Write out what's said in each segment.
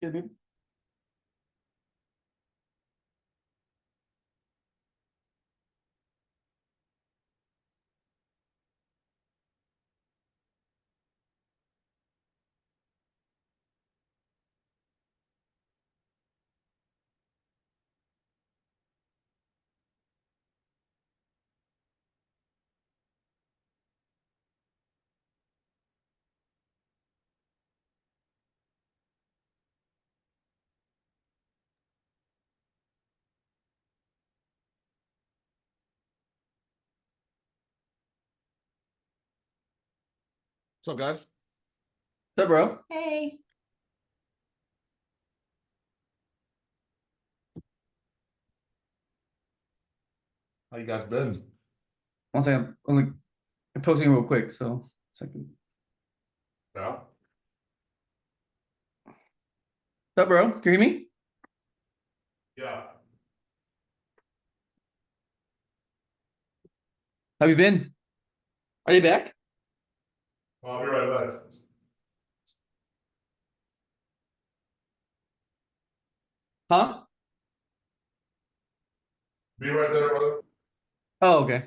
Excuse me. What's up, guys? What's up, bro? Hey. How you guys been? One second. I'm posting real quick. So, second. Yeah. What's up, bro? Can you hear me? Yeah. How you been? Are you back? Well, I'll be right back. Huh? Be right there, brother. Oh, okay.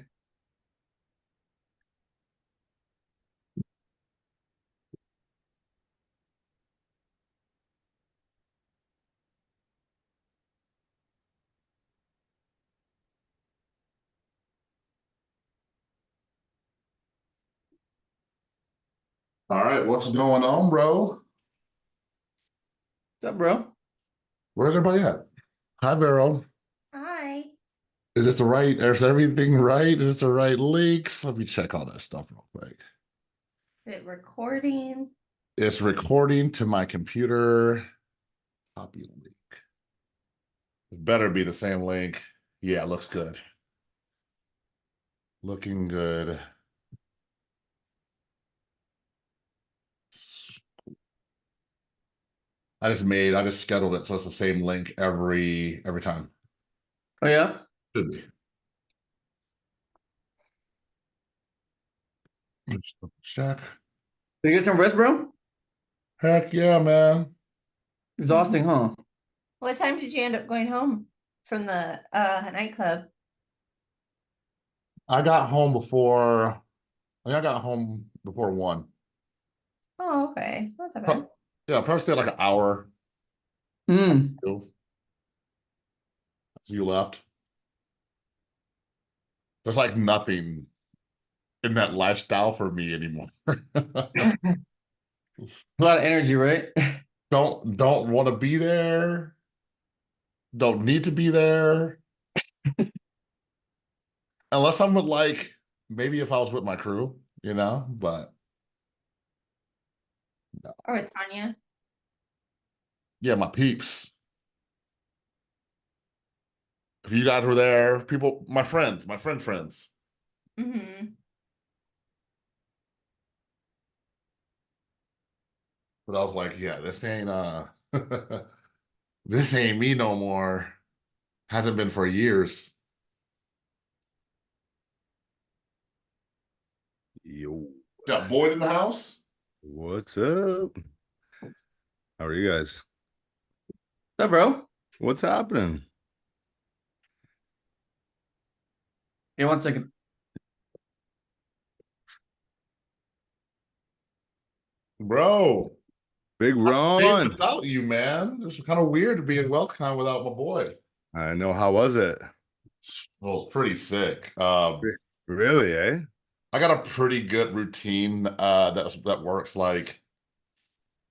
All right, what's going on, bro? What's up, bro? Where's everybody at? Hi, Vero. Hi. Is this the right? Is everything right? Is this the right links? Let me check all that stuff real quick. Is it recording? It's recording to my computer. Copy link. It better be the same link. Yeah, it looks good. Looking good. I just scheduled it so it's the same link every time. Oh, yeah? Should be. Check. Did you get some rest, bro? Heck yeah, man. Exhausting, huh? What time did you end up going home from the nightclub? I got home before. I think I got home before 1. Oh, okay. Not that bad. Yeah, probably stayed like an hour. Mm. You left. There's like nothing in that lifestyle for me anymore. A lot of energy, right? Don't want to be there. Don't need to be there. Unless I'm with like maybe if I was with my crew, but no. Or with Tanya. Yeah, my peeps. If you guys were there, people, my friends, my friends. Mm-hmm. But I was like, yeah, this ain't this ain't me no more. Hasn't been for years. Yo, Got Boyd in the house. what's up? How are you guys? What's up, bro? What's happening? Yeah, 1 second. Bro, Big I'm safe Ron. without you, man. It's kind of weird to be in WealthCon without my boy. I know. How was it? Well, it's pretty sick. Really, eh? I got a pretty good routine that works. Like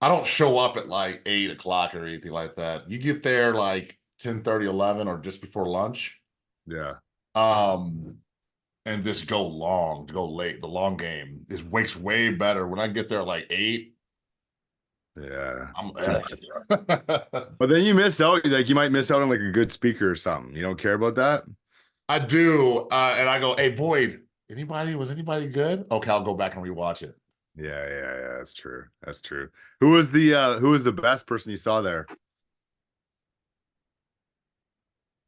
I don't show up at like 8 o'clock or anything like that. You get there like 10:30, 11, or just before lunch. Yeah. Um, and just go late. The long game is wakes way better. When I get there like 8, Yeah. I'm But then you miss out. Like you might miss out on like a good speaker or something. You don't care about that? I do. And I go, hey Boyd, was anybody good? Okay, I'll go back and rewatch it. Yeah. That's true. That's true. Who was the best person you saw there?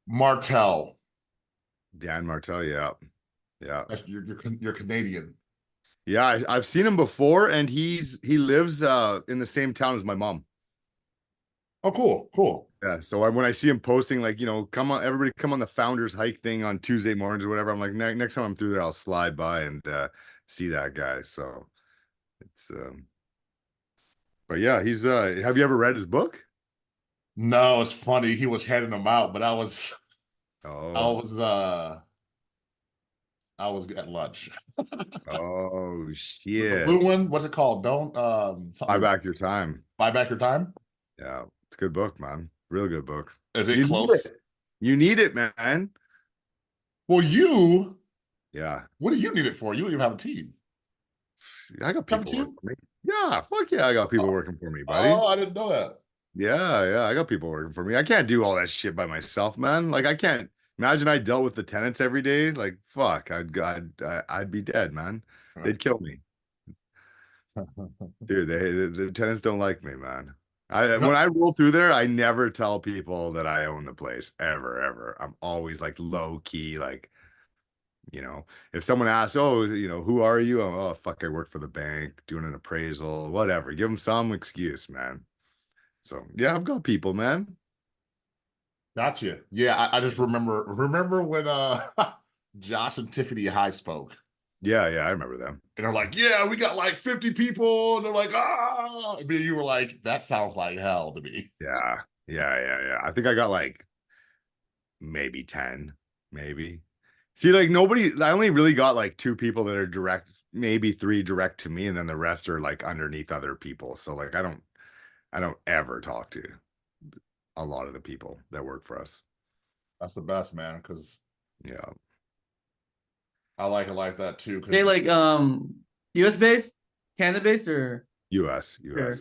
Martell. Dan Martell. Yeah. Yeah. You're Canadian. Yeah. I've seen him before, and he lives in the same town as my mom. Oh, cool, cool. Yeah. So when I see him posting, like, come on, everybody come on the founders hike thing on Tuesday mornings or whatever, I'm like, next time I'm through there, I'll slide by and see that guy. So it's but yeah, he's have you ever read his book? No, it's funny. He was handing them out, but I was Oh, I was at lunch. oh The blue shit. one, what's it called? Don't Buy something back your time. buy back your time. Yeah, it's a good book, man. Real good book. Is it You need close? it. You need it, man. Well, Yeah. what do you need it for? You don't even have a team. I got You have a people working team? for me. Yeah, fuck yeah, I got people Oh, working for me, buddy. oh, I didn't know that. Yeah, I got people working for me. I can't do all that shit by myself, man. Like I can't imagine I dealt with the tenants every day. Like fuck, I'd be dead, man. They'd kill me. Dude, the tenants don't like me, man. When No, I roll through there, I never tell people that I own the place ever. I'm always like low key, like, if someone asks, oh, who are you? Oh, fuck, I work for the bank, doing an appraisal, whatever. Give them some excuse, man. So yeah, I've got people, man. gotcha. Yeah, I just remember when Josh and Tiffany High spoke. Yeah, I remember them. And they're like, yeah, we got like 50 people. And they're like, ah. I mean, you were like, that sounds like hell to me. Yeah. I think I got like maybe 10, maybe. See, like I only really got like two people that are direct, maybe three direct to me, and then the rest are like underneath other people. So like I don't ever talk to a lot of the people that work for us. That's the best, man, because Yeah. I like it like that too. They Because like US based, Canada based, or US. or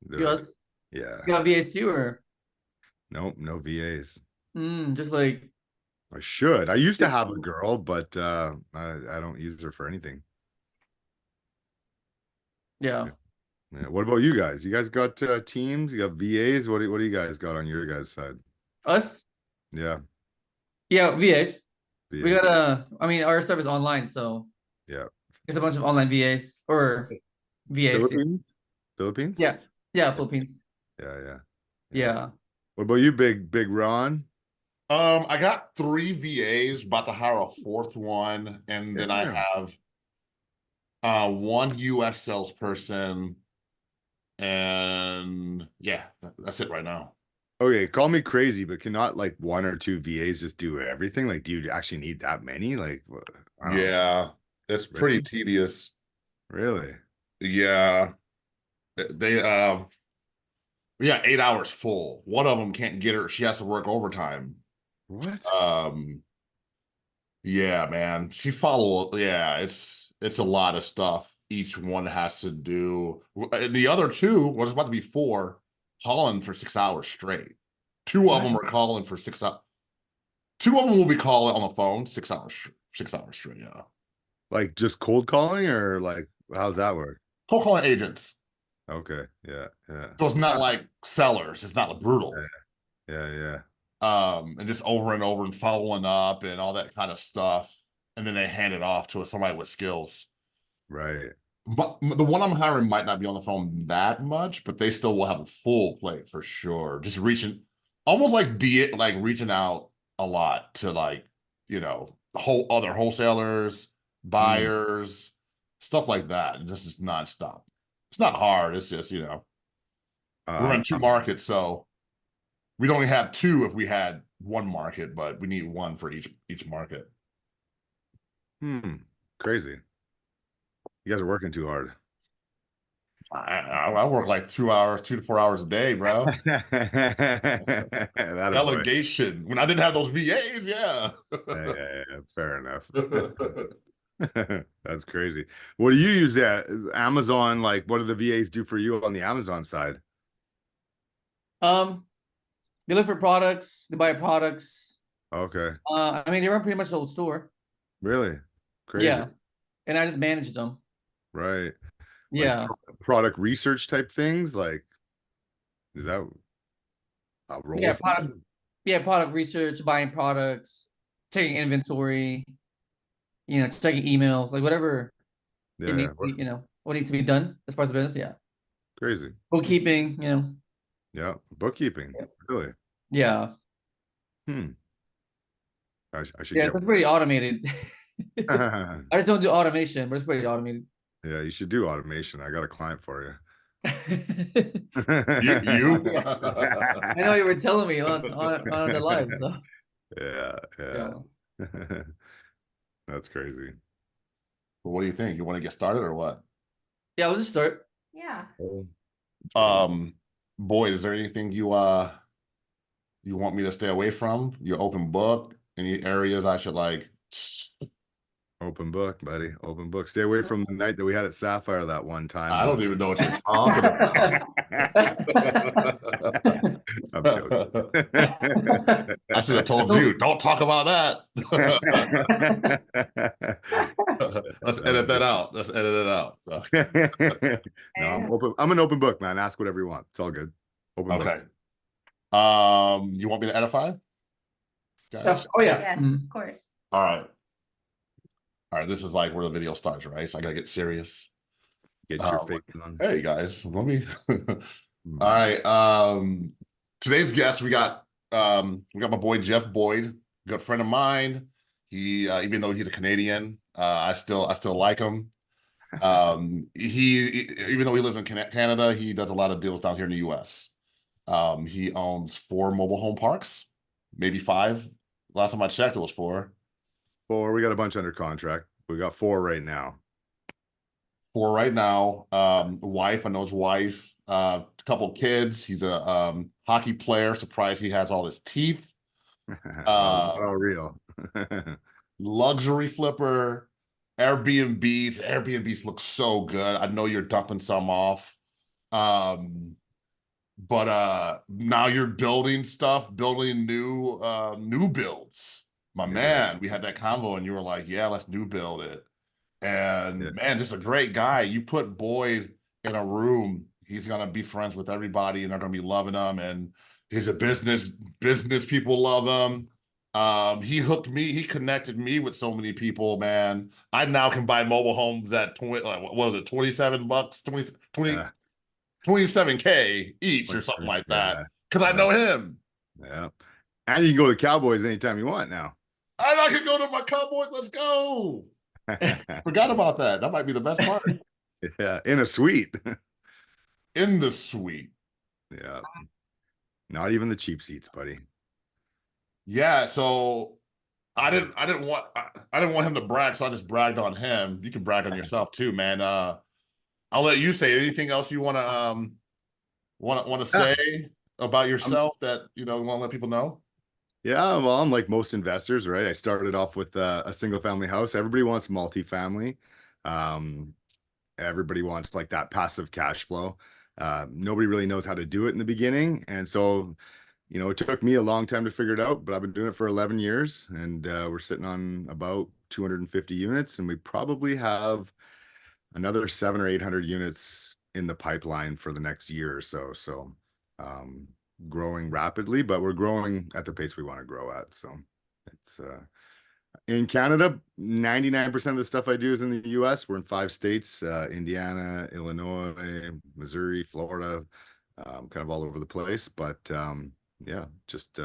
They're, US? yeah. You got VAC or Nope, no VAs. just like I should. I used to have a girl, but I don't use her for anything. yeah. Yeah. What about you guys? You guys got teams? You got VAs? What do you guys got on your guys' side? Us? Yeah, Yeah, VAs. We VAs. got I mean our stuff is online, so Yeah. it's a bunch of online VAs or VAs. Philippines? Philippines? Yeah. Yeah, Philippines. Yeah. Yeah. What about you, big Ron? I got 3 VAs, about to hire a 4th one, and then I Yeah. have one US salesperson, and yeah, that's it right now. Okay, call me crazy, but cannot like one or two VAs just do everything? Like, do you actually need that many? Like, I don't know. Yeah, it's pretty Really? tedious. Really? Yeah, they we got 8 hours full. One of them can't get her; she has to work overtime. What? Yeah, man. Yeah, it's a lot of stuff each one has to do. And the other two, well, it's about to be 4, calling for 6 hours straight. Two of What? them are calling for 6 hours. Two of them will be calling on the phone 6 hours, 6 hours straight. Yeah. Like just cold calling or like how's that work? Cold calling agents. Okay. Yeah. So it's not like sellers. It's not like brutal. Yeah. And just over and over and following up and all that kind of stuff. And then they hand it off to somebody with skills. Right. But the one I'm hiring might not be on the phone that much, but they still will have a full plate for sure. Just reaching, almost like reaching out a lot to whole other wholesalers, buyers, stuff like that, and just nonstop. It's not hard. It's just we're in 2 markets, so we'd only have 2 if we had 1 market, but we need 1 for each market. Crazy. You guys are working too hard. I work like 2 hours, 2 to 4 hours a day, bro. That Delegation. When I didn't have those VAs, yeah. yeah. Fair enough. That's crazy. What do you use that Amazon? Like, what do the VAs do for you on the Amazon side? They look for products, they buy products. Okay. I mean they run pretty much the whole store. Really? Crazy. Yeah. And I just manage them. Right. Yeah. Like product research type things. Like, is that a role? Yeah, product research, buying products, taking inventory, checking emails, like whatever it Yeah. needs to be, what needs to be done as far as the business. Yeah. Crazy. Bookkeeping, Yeah, bookkeeping. Yep. Really? Yeah. I should Yeah, get it's pretty automated. I one. just don't do automation, but it's pretty automated. Yeah, you should do automation. I got a client for you. You? I know you were telling me on the live, so Yeah, yeah. yeah. That's crazy. What do you think? You want to get started or what? Yeah, we'll just start. Yeah. Boyd, is there anything you want me to stay away from? Your open book? Any areas I should like? Open book, buddy. Open book. Stay away from the night that we had at Sapphire that one time. I don't even know what you're talking about. I'm joking. I should have told you, don't talk about that. Let's edit that out. Let's edit it out. No, I'm open. I'm an open book, man. Ask whatever you want. It's all good. Open book. Okay. You want me to edify? Guys? Oh yeah. Yes, Mhm. of course. All right. All right, this is like where the video starts, right? So I gotta get serious. Get your face on. Hey guys, let me. Hmm. All right. Today's guest, we got my boy Jeff Boyd, good friend of mine. He even though he's a Canadian, I still like him. Even though he lives in Canada, he does a lot of deals down here in the US. He owns 4 mobile home parks, maybe 5. Last time I checked, it was 4. 4. We got a bunch under contract. We got 4 right now. 4 right now. Wife, I know his wife. Couple kids. He's a hockey player. Surprised he has all his teeth. Not all real. Luxury flipper. Airbnbs look so good. I know you're dumping some off. But now you're building stuff, building new builds. My man, we had that convo and you were like, yeah, let's new build it. And man, just a great guy. You put Boyd in a room, he's gonna be friends with everybody and they're gonna be loving him. And he's a business people love him. He hooked me, he connected me with so many people, man. I now can buy mobile homes at 20, what was it, $27, 27K each or something like that. Because I know him. Yeah. And you can go to the Cowboys anytime you want now. And I can go to my Cowboys. Let's go. Forgot about that. That might be the best part. Yeah, in a suite. In the suite. Yeah. Not even the cheap seats, buddy. Yeah, so I didn't want him to brag, so I just bragged on him. You can brag on yourself too, man. I'll let you say anything else you want to say about yourself that you want to let people know. Yeah, well, I'm like most investors, right? I started off with a single family house. Everybody wants multifamily. Everybody wants like that passive cash flow. Nobody really knows how to do it in the beginning. And so, it took me a long time to figure it out, but I've been doing it for 11 years and we're sitting on about 250 units and we probably have another 700 or 800 units in the pipeline for the next year or so. So, growing rapidly, but we're growing at the pace we want to grow at. So it's in Canada, 99% of the stuff I do is in the US. We're in 5 states, Indiana, Illinois, Missouri, Florida, kind of all over the place. But yeah, just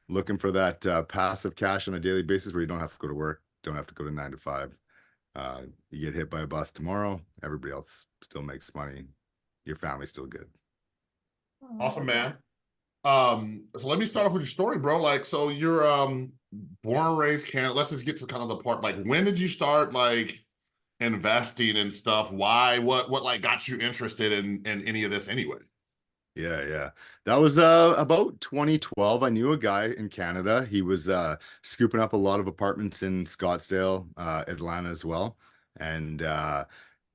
looking for that passive cash on a daily basis where you don't have to go to work, don't have to go to 9 to 5. You get hit by a bus tomorrow, everybody else still makes money. Your family's still good. Awesome, man. So let me start off with your story, bro. Like, so you're born and raised Canada. Let's just get to kind of the part. Like, when did you start like investing and stuff? Why? What like got you interested in any of this anyway? Yeah. That was about 2012. I knew a guy in Canada. He was scooping up a lot of apartments in Scottsdale, Atlanta as well. And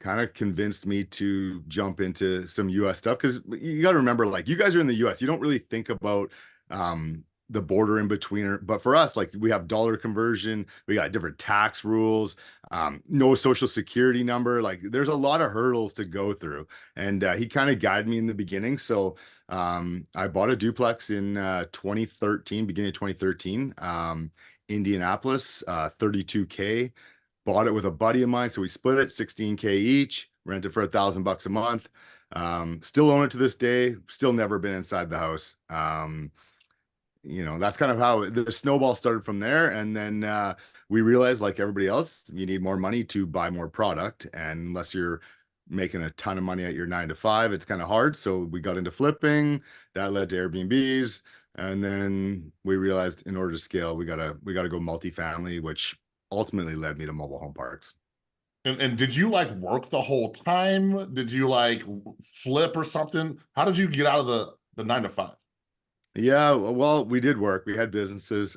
kind of convinced me to jump into some US stuff because you got to remember, like, you guys are in the US, you don't really think about the border in between, but for us, like, we have dollar conversion, we got different tax rules, no social security number, like there's a lot of hurdles to go through. And he kind of guided me in the beginning. So I bought a duplex in 2013, beginning of 2013, Indianapolis, 32K. bought it with a buddy of mine. So we split it 16K each, rented for $1,000 a month. Still own it to this day, still never been inside the house. That's kind of how the snowball started from there. And then we realized, like everybody else, you need more money to buy more product. And unless you're making a ton of money at your 9 to 5, it's kind of hard. So we got into flipping. That led to Airbnbs. And then we realized in order to scale, we gotta go multifamily, which ultimately led me to mobile home parks. And did you like work the whole time? Did you like flip or something? How did you get out of the 9 to 5? Yeah, well, we did work. We had businesses.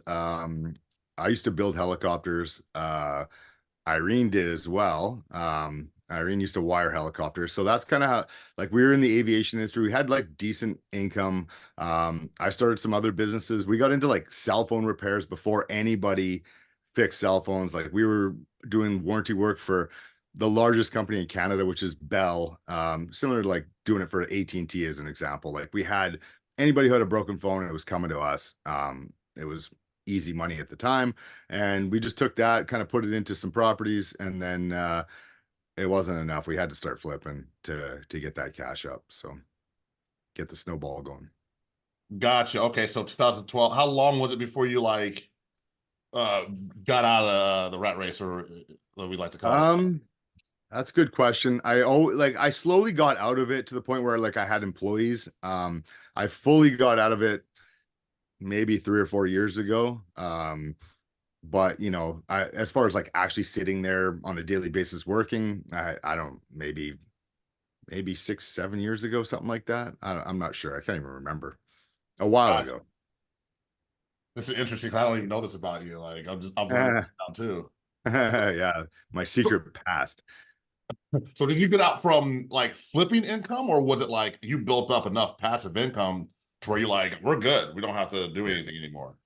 I used to build helicopters. Irene did as well. Irene used to wire helicopters. So that's kind of how, like, we were in the aviation industry. We had like decent income. I started some other businesses. We got into like cell phone repairs before anybody fixed cell phones. Like, we were doing warranty work for the largest company in Canada, which is Bell. Similar to like doing it for AT&T as an example. Like, we had anybody who had a broken phone, it was coming to us. It was easy money at the time, and we just took that, kind of put it into some properties, and then it wasn't enough. We had to start flipping to get that cash up, so get the snowball going. Gotcha. Okay, so 2012. How long was it before you like got out of the rat race, or what we like to call it? That's a good question. I slowly got out of it to the point where like I had employees. I fully got out of it maybe 3 or 4 years ago. But as far as like actually sitting there on a daily basis working, I don't, maybe 6, 7 years ago, something like that. I'm not sure. I can't even remember. A while Gotcha. ago. This is interesting because I don't even know this about you. Like I'm learning now too. Yeah, my secret past. So did you get out from like flipping income, or was it like you built up enough passive income to where you're like, we're good, we don't have to do anything anymore?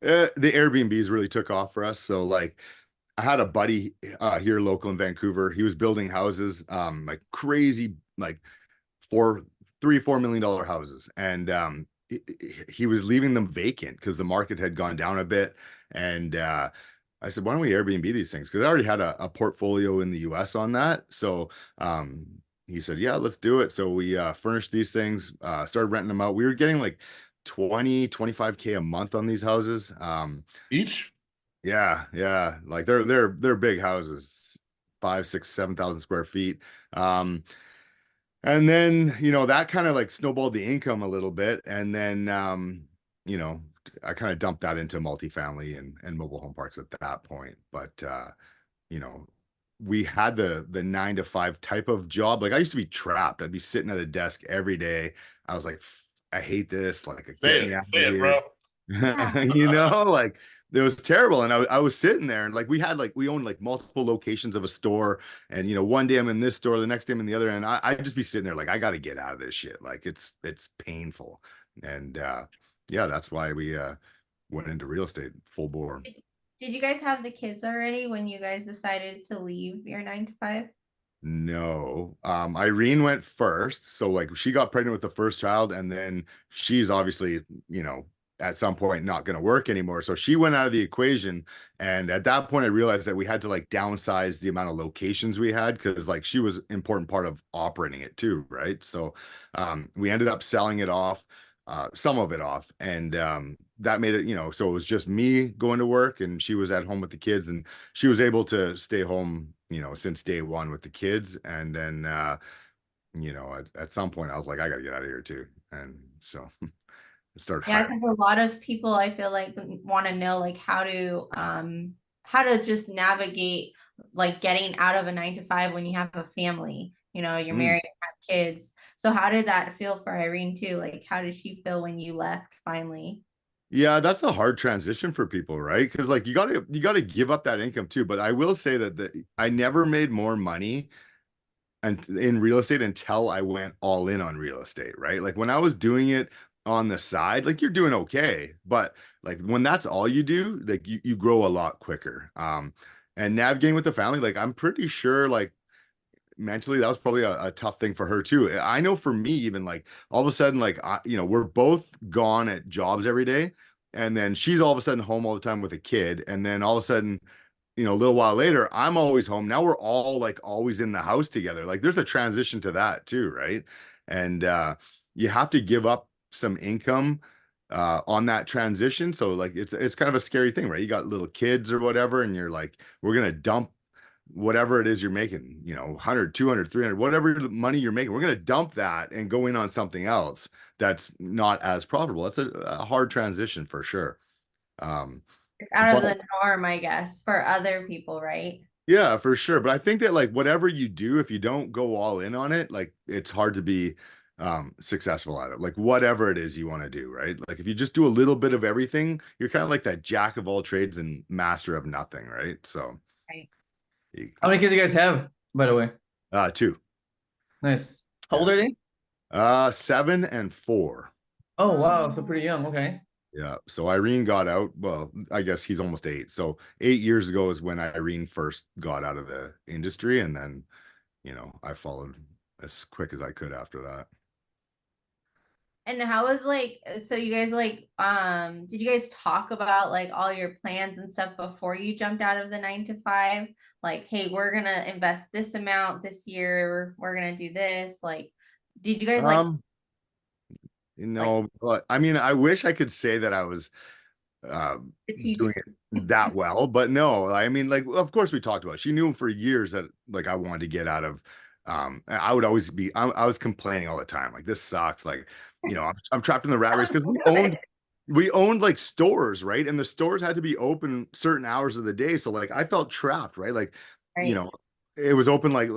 The Airbnbs really took off for us. So like I had a buddy here local in Vancouver. He was building houses, like crazy, like $3-4 million houses. And he was leaving them vacant because the market had gone down a bit. And I said, why don't we Airbnb these things? Because I already had a portfolio in the US on that. So he said, yeah, let's do it. So we furnished these things, started renting them out. We were getting like 25K a month on these houses. Each? Yeah. Like they're big houses, 5, 6, 7,000 square feet. And then, that kind of like snowballed the income a little bit. And then, I kind of dumped that into multifamily and mobile home parks at that point. But, you know, we had the 9 to 5 type of job. Like I used to be trapped. I'd be sitting at a desk every day. I was like, I hate this. Like, Say get me out it, of say it, here. Yeah. Like it was terrible. And I was sitting there and like we owned like multiple locations of a store. And one day I'm in this store, the next day I'm in the other, and I'd just be sitting there like I gotta get out of this shit. Like it's painful. And yeah, that's why we went into real estate full bore. Did you guys have the kids already when you guys decided to leave your 9 to 5? No. Irene went first. So like she got pregnant with the first child, and then she's obviously, at some point not going to work anymore. So she went out of the equation. And at that point, I realized that we had to like downsize the amount of locations we had because like she was an important part of operating it too, right? So we ended up selling it off, some of it off. And that made it, so it was just me going to work and she was at home with the kids, and she was able to stay home, since day one with the kids. And then, at some point I was like, I got to get out of here too. And so start Yeah, hiring. because a lot of people I feel like want to know like how to just navigate like getting out of a 9 to 5 when you have a family. You're Mm. married and have kids. So how did that feel for Irene too? Like how did she feel when you left finally? Yeah, that's a hard transition for people, right? Because like you gotta give up that income too. But I will say that I never made more money and in real estate until I went all in on real estate, right? Like when I was doing it on the side, like you're doing okay, but like when that's all you do, like you grow a lot quicker. And navigating with the family, like I'm pretty sure like mentally that was probably a tough thing for her too. I know for me, even like all of a sudden, like we're both gone at jobs every day, and then she's all of a sudden home all the time with a kid, and then all of a sudden you know, a little while later, I'm always home. Now we're all like always in the house together. Like there's a transition to that too, right? And you have to give up some income on that transition. So like it's kind of a scary thing, right? You got little kids or whatever, and you're like, we're gonna dump whatever it is you're making, you know, 100, 200, 300, whatever money you're making, we're going to dump that and go in on something else that's not as profitable. That's a hard transition for sure. It's out of But the norm, I guess, for other people, right? yeah, for sure. But I think that like whatever you do, if you don't go all in on it, like it's hard to be successful at it. Like whatever it is you want to do, right? Like if you just do a little bit of everything, you're kind of like that jack of all trades and master of nothing, right? So Right. How many kids do you guys have, by the way? Two. Nice. How old are they? 7 and 4. Oh, wow. So pretty young. Okay. Yeah. So Irene got out. Well, I guess he's almost 8. So 8 years ago is when Irene first got out of the industry. And then, you know, I followed as quick as I could after that. And how was like, so you guys like, did you guys talk about like all your plans and stuff before you jumped out of the 9 to 5? Like, hey, we're gonna invest this amount this year, we're gonna do this. Like, did you guys like You know, but I mean, I wish I could say that I was teach? doing it that well, but no, I mean, like, of course we talked about it. She knew for years that like I wanted to get out of I would always be I was complaining all the time, like this sucks. Like, you know, I'm trapped in the rat race because we owned like stores, right? And the stores had to be open certain hours of the day. So like I felt trapped, right? Like, you Right. know, it was open like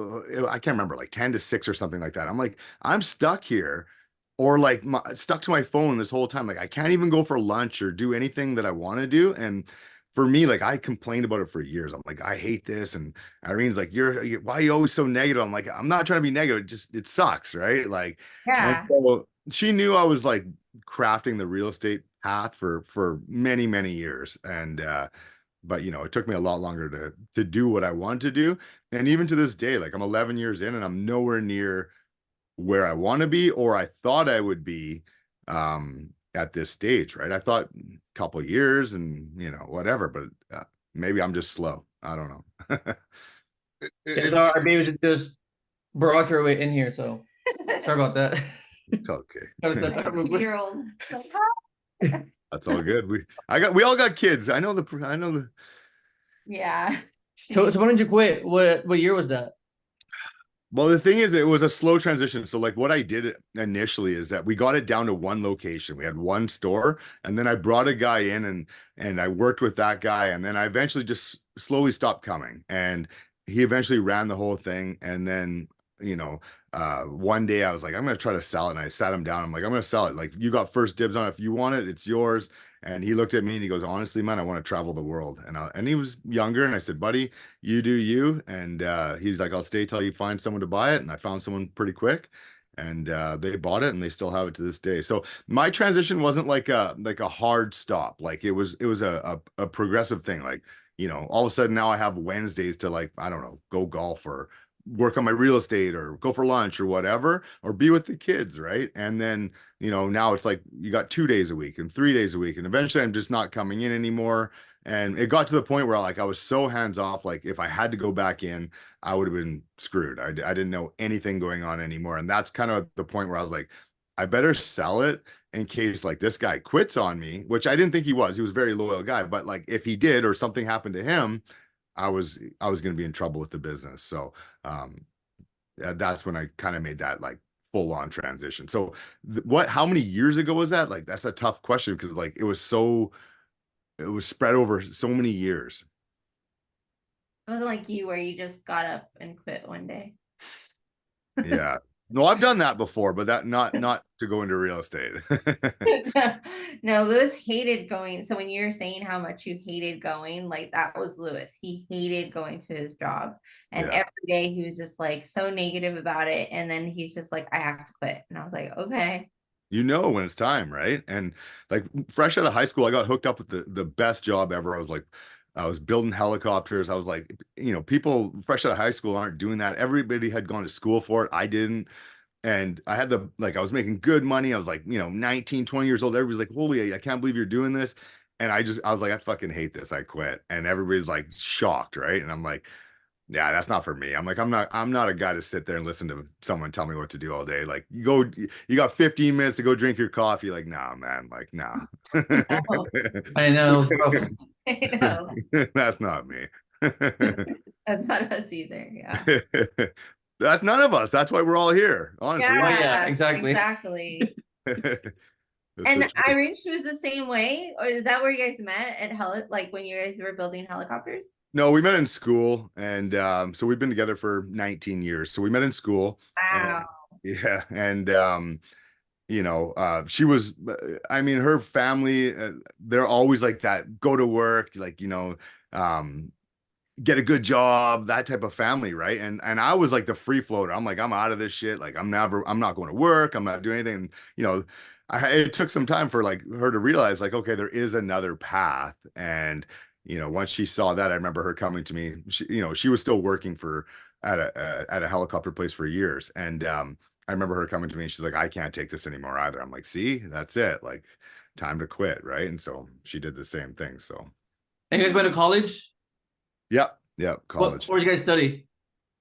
I can't remember, like 10 to 6 or something like that. I'm like, I'm stuck here or like stuck to my phone this whole time. Like I can't even go for lunch or do anything that I want to do. And for me, like I complained about it for years. I'm like, I hate this. And Irene's like, why are you always so negative? I'm like, I'm not trying to be negative. It sucks, right? Like, and Yeah. so she knew I was like crafting the real estate path for many, many years. And but you know, it took me a lot longer to do what I want to do. And even to this day, like I'm 11 years in and I'm nowhere near where I want to be or I thought I would be at this stage, right? I thought a couple of years and you know whatever, but maybe I'm just slow. I don't know. Yeah, so our baby just brought her way in here, so sorry about that. It's okay. Trying to step Like out real quick. 2-year-old. Like, That's all good. We all got kids. I know the yeah. So when did you quit? What year was that? Well, the thing is, it was a slow transition. So, like, what I did initially is that we got it down to one location. We had one store, and then I brought a guy in, and I worked with that guy, and then I eventually just slowly stopped coming, and he eventually ran the whole thing. And then, you know, one day I was like, I'm gonna try to sell it, and I sat him down. I'm like, I'm gonna sell it. Like, you got first dibs on it. If you want it, it's yours. And he looked at me and he goes, honestly, man, I want to travel the world. And he was younger, and I said, buddy, you do you. And he's like, I'll stay till you find someone to buy it. And I found someone pretty quick, and they bought it, and they still have it to this day. So my transition wasn't like a hard stop. Like it was a progressive thing. Like, you know, all of a sudden now I have Wednesdays to, like, I don't know, go golf or work on my real estate or go for lunch or whatever, or be with the kids, right? And then, you know, now it's like you got 2 days a week and 3 days a week, and eventually I'm just not coming in anymore. And it got to the point where like I was so hands off, like if I had to go back in, I would have been screwed. I didn't know anything going on anymore. And that's kind of the point where I was like, I better sell it in case like this guy quits on me, which I didn't think he was. He was a very loyal guy, but like if he did or something happened to him, I was going to be in trouble with the business. So that's when I kind of made that like full on transition. So how many years ago was that? Like that's a tough question because like it was spread over so many years. It wasn't like you where you just got up and quit one day. Yeah. No, I've done that before, but that not to go into real estate. No, Lewis hated going. So when you're saying how much you hated going, like that was Lewis. He hated going to his job. And Yeah. every day he was just like so negative about it. And then he's just like, I have to quit. And I was like, okay. You know when it's time, right? And like fresh out of high school, I got hooked up with the best job ever. I was building helicopters. I was like, you know, people fresh out of high school aren't doing that. Everybody had gone to school for it. I didn't. And I had I was making good money. I was like, you know, 19, 20 years old. Everybody's like, holy, I can't believe you're doing this. And I was like, I fucking hate this. I quit. And everybody's like shocked, right? And I'm like, yeah, that's not for me. I'm like, I'm not a guy to sit there and listen to someone tell me what to do all day. Like, you got 15 minutes to go drink your coffee. Like, nah, man. Like, nah. No, I know, bro. I know. That's not me. That's not us either. Yeah. That's none of us. That's why we're all here, honestly. Oh, yeah, Yeah, exactly. exactly. That's And the truth. Irene, she was the same way, or is that where you guys met at like when you guys were building helicopters? No, we met in school, and so we've been together for 19 years. So we met in school, and Wow. yeah, and she was, I mean, her family, they're always like that, go to work, like, um, get a good job, that type of family, right? And I was like the free floater. I'm like, I'm out of this shit. Like, I'm not going to work. I'm not doing anything. You know, it took some time for like her to realize, like, okay, there is another path. And once she saw that, I remember her coming to me. She was still working at a helicopter place for years, and I remember her coming to me, and she's like, I can't take this anymore either. I'm like, see, that's it. Like, time to quit, right? And so she did the same thing. So, And you guys went to college? yep, What college. did you guys study?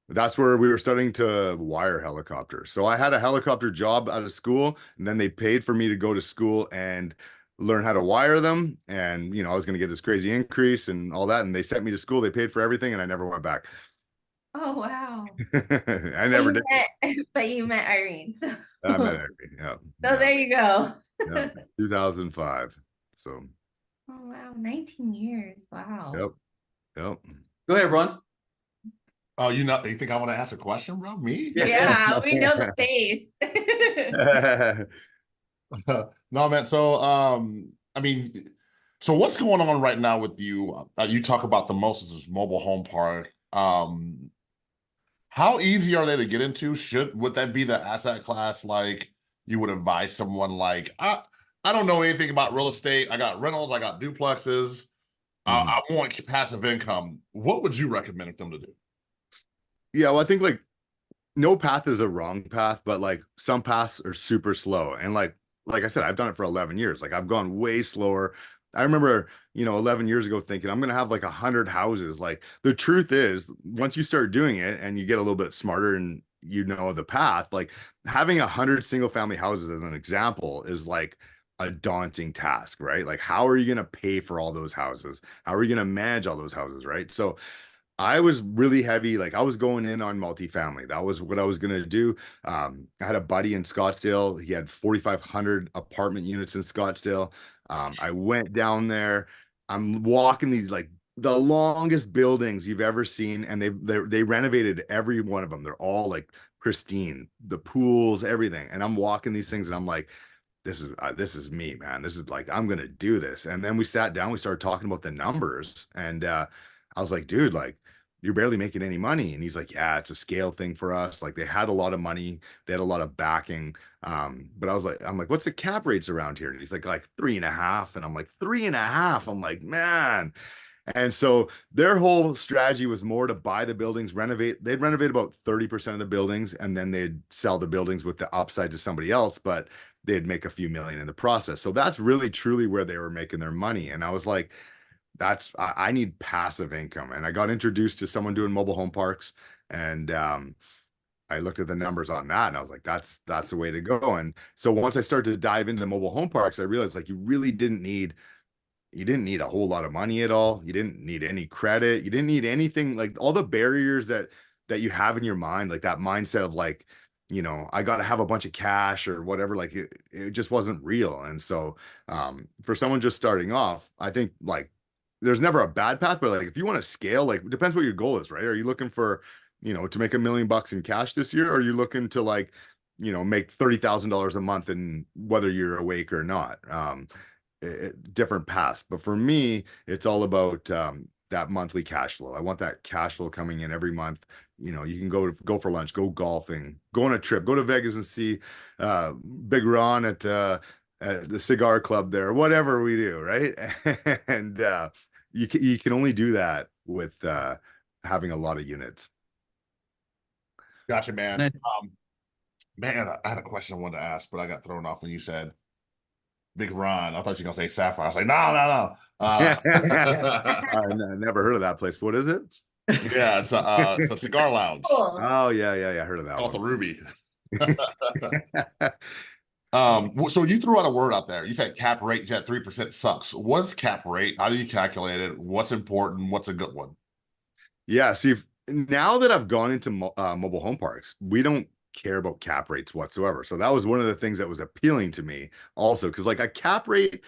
That's where we were studying to wire helicopters. So I had a helicopter job out of school, and then they paid for me to go to school and learn how to wire them. And I was going to get this crazy increase and all that. And they sent me to school. They paid for everything, and I never went back. Oh wow. I never did. But you met Irene. So, I met Irene. Yeah. so there you go. Yeah. 2005. So. Oh wow, 19 years. Wow. Yep. Yep. Go ahead, Ron. Oh, you think I want to ask a question, bro? Me? Yeah, we know the face. No, man. So, I mean, so what's going on right now with you? You talk about the most is this mobile home park. How easy are they to get into? Would that be the asset class like you would advise someone like I don't know anything about real estate. I got rentals, I got duplexes. I want passive income. What would you recommend them to do? Yeah, well, I think like no path is a wrong path, but like some paths are super slow. And like I said, I've done it for 11 years. Like I've gone way slower. I remember, 11 years ago thinking I'm going to have like 100 houses. Like the truth is, once you start doing it and you get a little bit smarter and the path, like having 100 single family houses as an example is like a daunting task, right? Like how are you going to pay for all those houses? How are you going to manage all those houses, right? So I was really heavy. Like I was going in on multifamily. That was what I was going to do. I had a buddy in Scottsdale. He had 4,500 apartment units in Scottsdale. I went down there. I'm walking these like the longest buildings you've ever seen. And they renovated every one of them. They're all like pristine, the pools, everything. And I'm walking these things and I'm like, this is me, man. This is like, I'm going to do this. And then we sat down, we started talking about the numbers. And I was like, dude, like, you're barely making any money. And he's like, yeah, it's a scale thing for us. Like they had a lot of money, they had a lot of backing. But I'm like, what's the cap rates around here? And he's like 3.5. And I'm like, 3.5. I'm like, man. And so their whole strategy was more to buy the buildings, renovate. They'd renovate about 30% of the buildings, and then they'd sell the buildings with the upside to somebody else, but they'd make a few million in the process. So that's really truly where they were making their money. And I was like, I need passive income. And I got introduced to someone doing mobile home parks, and I looked at the numbers on that and I was like, that's the way to go. And so once I started to dive into mobile home parks, I realized like you didn't need a whole lot of money at all. You didn't need any credit. You didn't need anything, like all the barriers that you have in your mind, like that mindset of like, I got to have a bunch of cash or whatever. Like it just wasn't real. And so for someone just starting off, I think like there's never a bad path, but like if you want to scale, like it depends what your goal is, right? Are you looking for, to make $1 million in cash this year? Or are you looking to like, make $30,000 a month and whether you're awake or not? Different paths. But for me, it's all about that monthly cash flow. I want that cash flow coming in every month. You can go for lunch, go golfing, go on a trip, go to Vegas and see Big Ron at the cigar club there, whatever we do, right? And you can only do that with having a lot of units. Gotcha, man. Nice. Man, I had a question I wanted to ask, but I got thrown off when you said big run. I thought you were gonna say Sapphire. I was like, no, no, no. I never heard of that place. What is it? Yeah, it's a cigar lounge. Cool. Oh yeah, I heard of that Called the one. Ruby. So you threw out a word out there. You said cap rate. You said 3% sucks. What's cap rate? How do you calculate it? What's important? What's a good one? Yeah, see, now that I've gone into mobile home parks, we don't care about cap rates whatsoever. So that was one of the things that was appealing to me also, because like a cap rate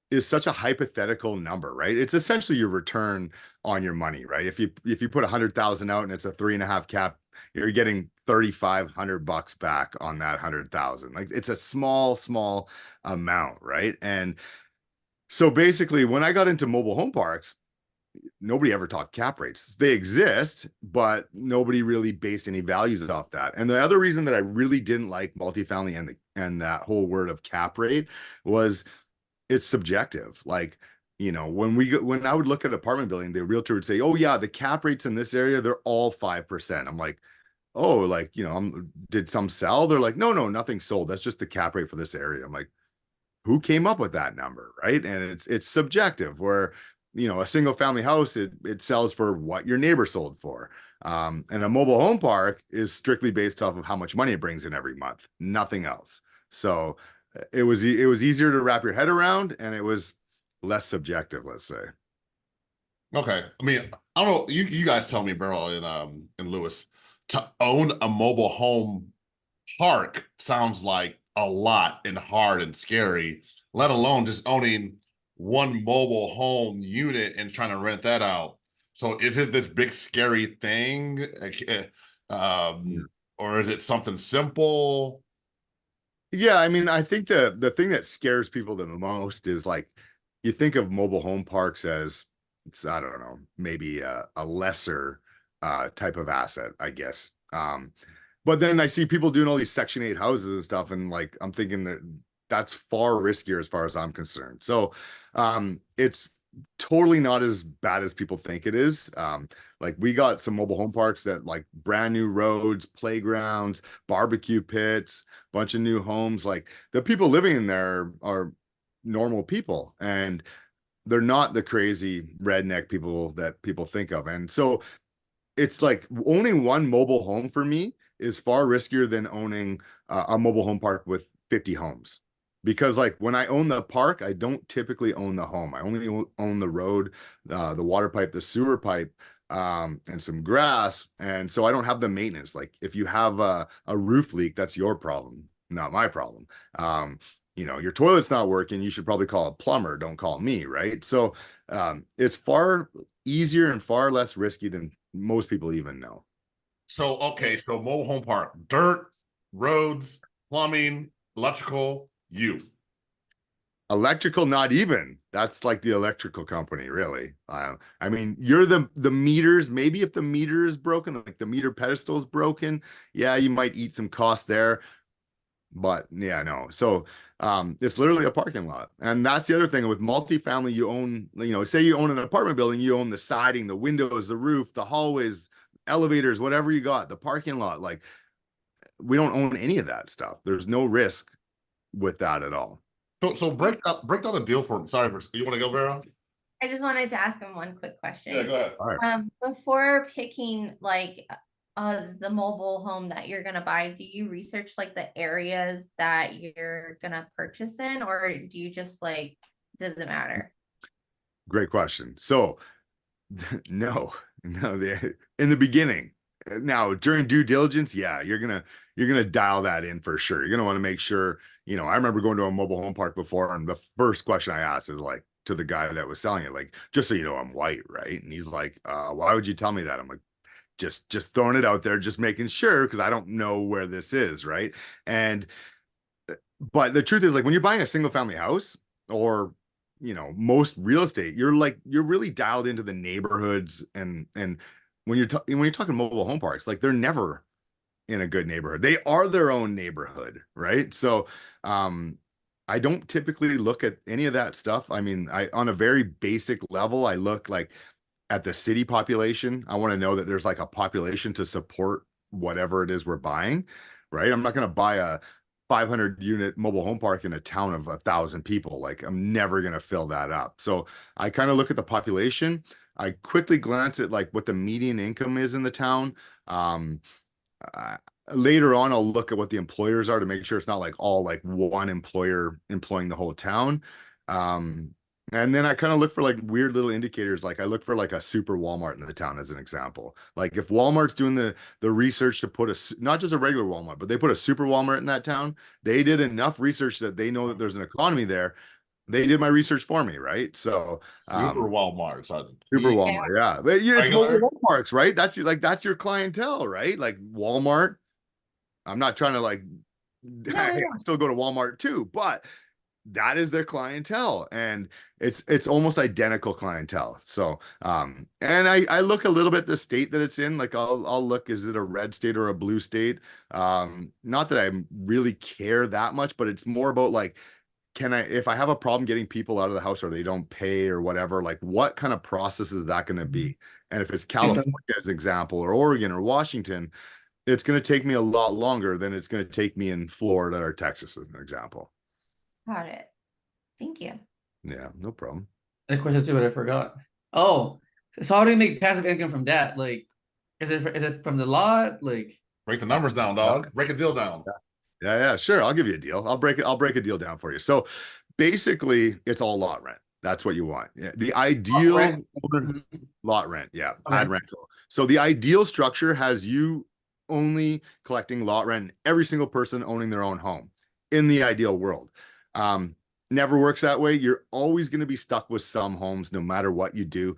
is such a hypothetical number, right? It's essentially your return on your money, right? If you put 100,000 out and it's a 3.5 cap, you're getting $3,500 back on that 100,000. Like it's a small amount, right? And so basically, when I got into mobile home parks, nobody ever talked cap rates. They exist, but nobody really based any values off that. And the other reason that I really didn't like multifamily and that whole word of cap rate was it's subjective. Like, when I would look at an apartment building, the realtor would say, "Oh yeah, the cap rates in this area, they're all 5%." I'm like, "Oh, like, did some sell?" They're like, "No, nothing sold. That's just the cap rate for this area." I'm like, who came up with that number, right? And it's subjective. Where a single family house, it sells for what your neighbor sold for, and a mobile home park is strictly based off of how much money it brings in every month, nothing else. So it was easier to wrap your head around, and it was less subjective, let's say. Okay. I mean, I don't know. You guys tell me, Beryl and Lewis, to own a mobile home park sounds like a lot and hard and scary, let alone just owning one mobile home unit and trying to rent that out. So is it this big scary thing? Or is it something simple? Yeah, I mean, I think the thing that scares people the most is like you think of mobile home parks as I don't know, maybe a lesser type of asset, I guess. But then I see people doing all these Section 8 houses and stuff, and like I'm thinking that that's far riskier as far as I'm concerned. So it's totally not as bad as people think it is. Like we got some mobile home parks that like brand new roads, playgrounds, barbecue pits, bunch of new homes. Like the people living in there are normal people, and they're not the crazy redneck people that people think of. And so it's like owning one mobile home for me is far riskier than owning a mobile home park with 50 homes. Because like when I own the park, I don't typically own the home. I only own the road, the water pipe, the sewer pipe, and some grass. And so I don't have the maintenance. Like if you have a roof leak, that's your problem, not my problem. Your toilet's not working, you should probably call a plumber, don't call me, right? So it's far easier and far less risky than most people even know. So, okay, so mobile home park, dirt, roads, plumbing, electrical, you. Electrical, not even. That's like the electrical company, really. I mean, you're the meters. Maybe if the meter is broken, like the meter pedestal is broken, yeah, you might eat some cost there. But yeah, no. So it's literally a parking lot. And that's the other thing with multifamily, you own, say you own an apartment building, you own the siding, the windows, the roof, the hallways, elevators, whatever you got, the parking lot. Like we don't own any of that stuff. There's no risk with that at all. So break down a deal for me. Sorry, you want to go, Vera? I just wanted to ask him one quick question. Yeah, go ahead. All right. Before picking like the mobile home that you're gonna buy, do you research like the areas that you're gonna purchase in, or do you just like does it matter? Great question. So no, in the beginning. Now during due diligence, yeah, you're gonna dial that in for sure. You're gonna want to make sure, I remember going to a mobile home park before, and the first question I asked is like to the guy that was selling it, like, just so you know, I'm white, right? And he's like, why would you tell me that? I'm like, just throwing it out there, just making sure, because I don't know where this is, right? And but the truth is, like, when you're buying a single family house or most real estate, you're really dialed into the neighborhoods, and when you're talking mobile home parks, like they're never in a good neighborhood. They are their own neighborhood, right? So I don't typically look at any of that stuff. I mean, on a very basic level, I look like at the city population. I want to know that there's like a population to support whatever it is we're buying, right? I'm not going to buy a 500 unit mobile home park in a town of 1,000 people. Like I'm never going to fill that up. So I kind of look at the population. I quickly glance at like what the median income is in the town. Um, uh, Later on, I'll look at what the employers are to make sure it's not like all like one employer employing the whole town. Um, and then I kind of look for like weird little indicators. Like I look for like a super Walmart in the town as an example. Like if Walmart's doing the research to put not just a regular Walmart, but they put a super Walmart in that town, they did enough research that they know that there's an economy there. They did my research for me, right? So Super Walmarts are the super key. Walmart, yeah. But it's Regular? mobile home parks, right? That's your clientele, right? Like Walmart. I'm not trying to like I still go to Walmart too, but that is their clientele, and it's almost identical clientele. So and I look a little bit the state that it's in. Like I'll look, is it a red state or a blue state? Not that I really care that much, but it's more about like, can I, if I have a problem getting people out of the house or they don't pay or whatever, like what kind of process is that going to be? And if it's California as an example, or Oregon or Washington, it's going to take me a lot longer than it's going to take me in Florida or Texas, as an example. Got it. Thank you. Yeah, no problem. And question too, but I forgot. Oh, so how do you make passive income from that? Like, is it from the lot? Like, Break the numbers down, dog. Break a deal down. Yeah, sure. I'll give you a deal. I'll break a deal down for you. So basically, it's all lot rent. That's what you want. Yeah, the ideal lot rent. Yeah, pad rental. So the ideal structure has you only collecting lot rent, and every single person owning their own home in the ideal world. Never works that way. You're always going to be stuck with some homes no matter what you do.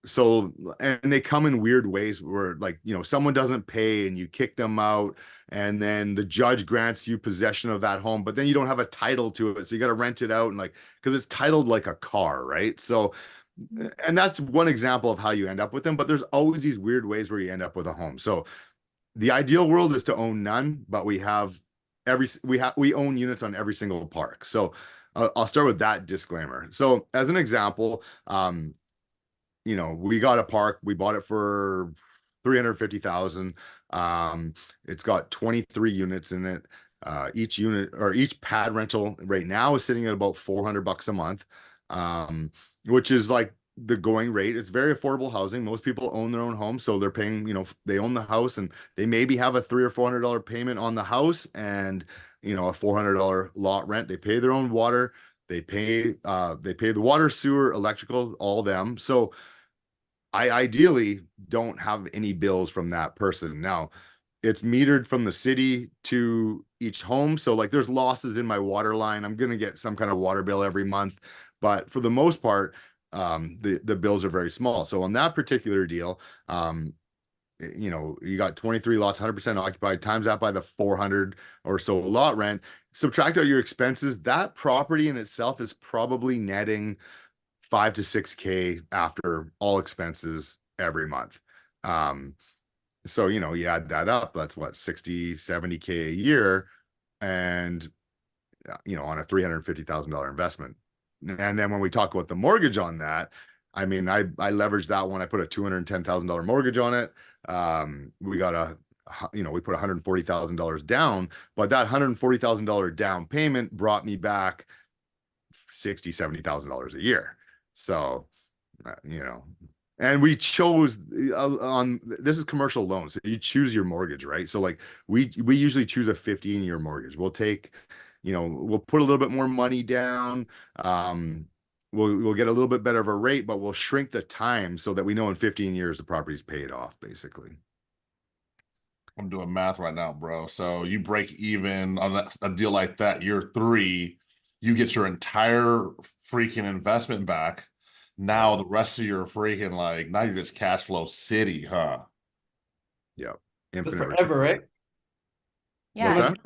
So, and they come in weird ways where like, you know, someone doesn't pay and you kick them out, and then the judge grants you possession of that home, but then you don't have a title to it. So you got to rent it out, and like, because it's titled like a car, right? So, and that's one example of how you end up with them, but there's always these weird ways where you end up with a home. So the ideal world is to own none, but we own units on every single park. So I'll start with that disclaimer. So as an example, you know, we got a park, we bought it for 350,000. It's got 23 units in it. Each unit or each pad rental right now is sitting at about $400 a month, which is like the going rate. It's very affordable housing. Most people own their own home, so they're paying, you know, they own the house and they maybe have a $300 or $400 payment on the house, and you know, a $400 lot rent. They pay their own water. They pay the water, sewer, electrical, all them. So I ideally don't have any bills from that person. Now, it's metered from the city to each home. So like there's losses in my water line. I'm going to get some kind of water bill every month. But for the most part, the bills are very small. So on that particular deal, you know, you got 23 lots, 100% occupied, times that by the 400 or so lot rent, subtract out your expenses. That property in itself is probably netting 5 to 6K after all expenses every month. So, you know, you add that up, that's what, 60, 70K a year, and, you know, on a $350,000 investment. And then when we talk about the mortgage on that, I mean, I leveraged that one. I put a $210,000 mortgage on it. We got we put $140,000 down, but that $140,000 down payment brought me back $60,000, $70,000 a year. So, you know, and we chose on this is commercial loans. So you choose your mortgage, right? So like we usually choose a 15-year mortgage. We'll take, you know, we'll put a little bit more money down. We'll get a little bit better of a rate, but we'll shrink the time so that we know in 15 years the property's paid off, basically. I'm doing math right now, bro. So you break even on a deal like that, year 3, you get your entire freaking investment back. Now the rest of your freaking like, now you're just cash flow city, huh? Yeah. it's Infinite forever, return. right? Yeah. What's that?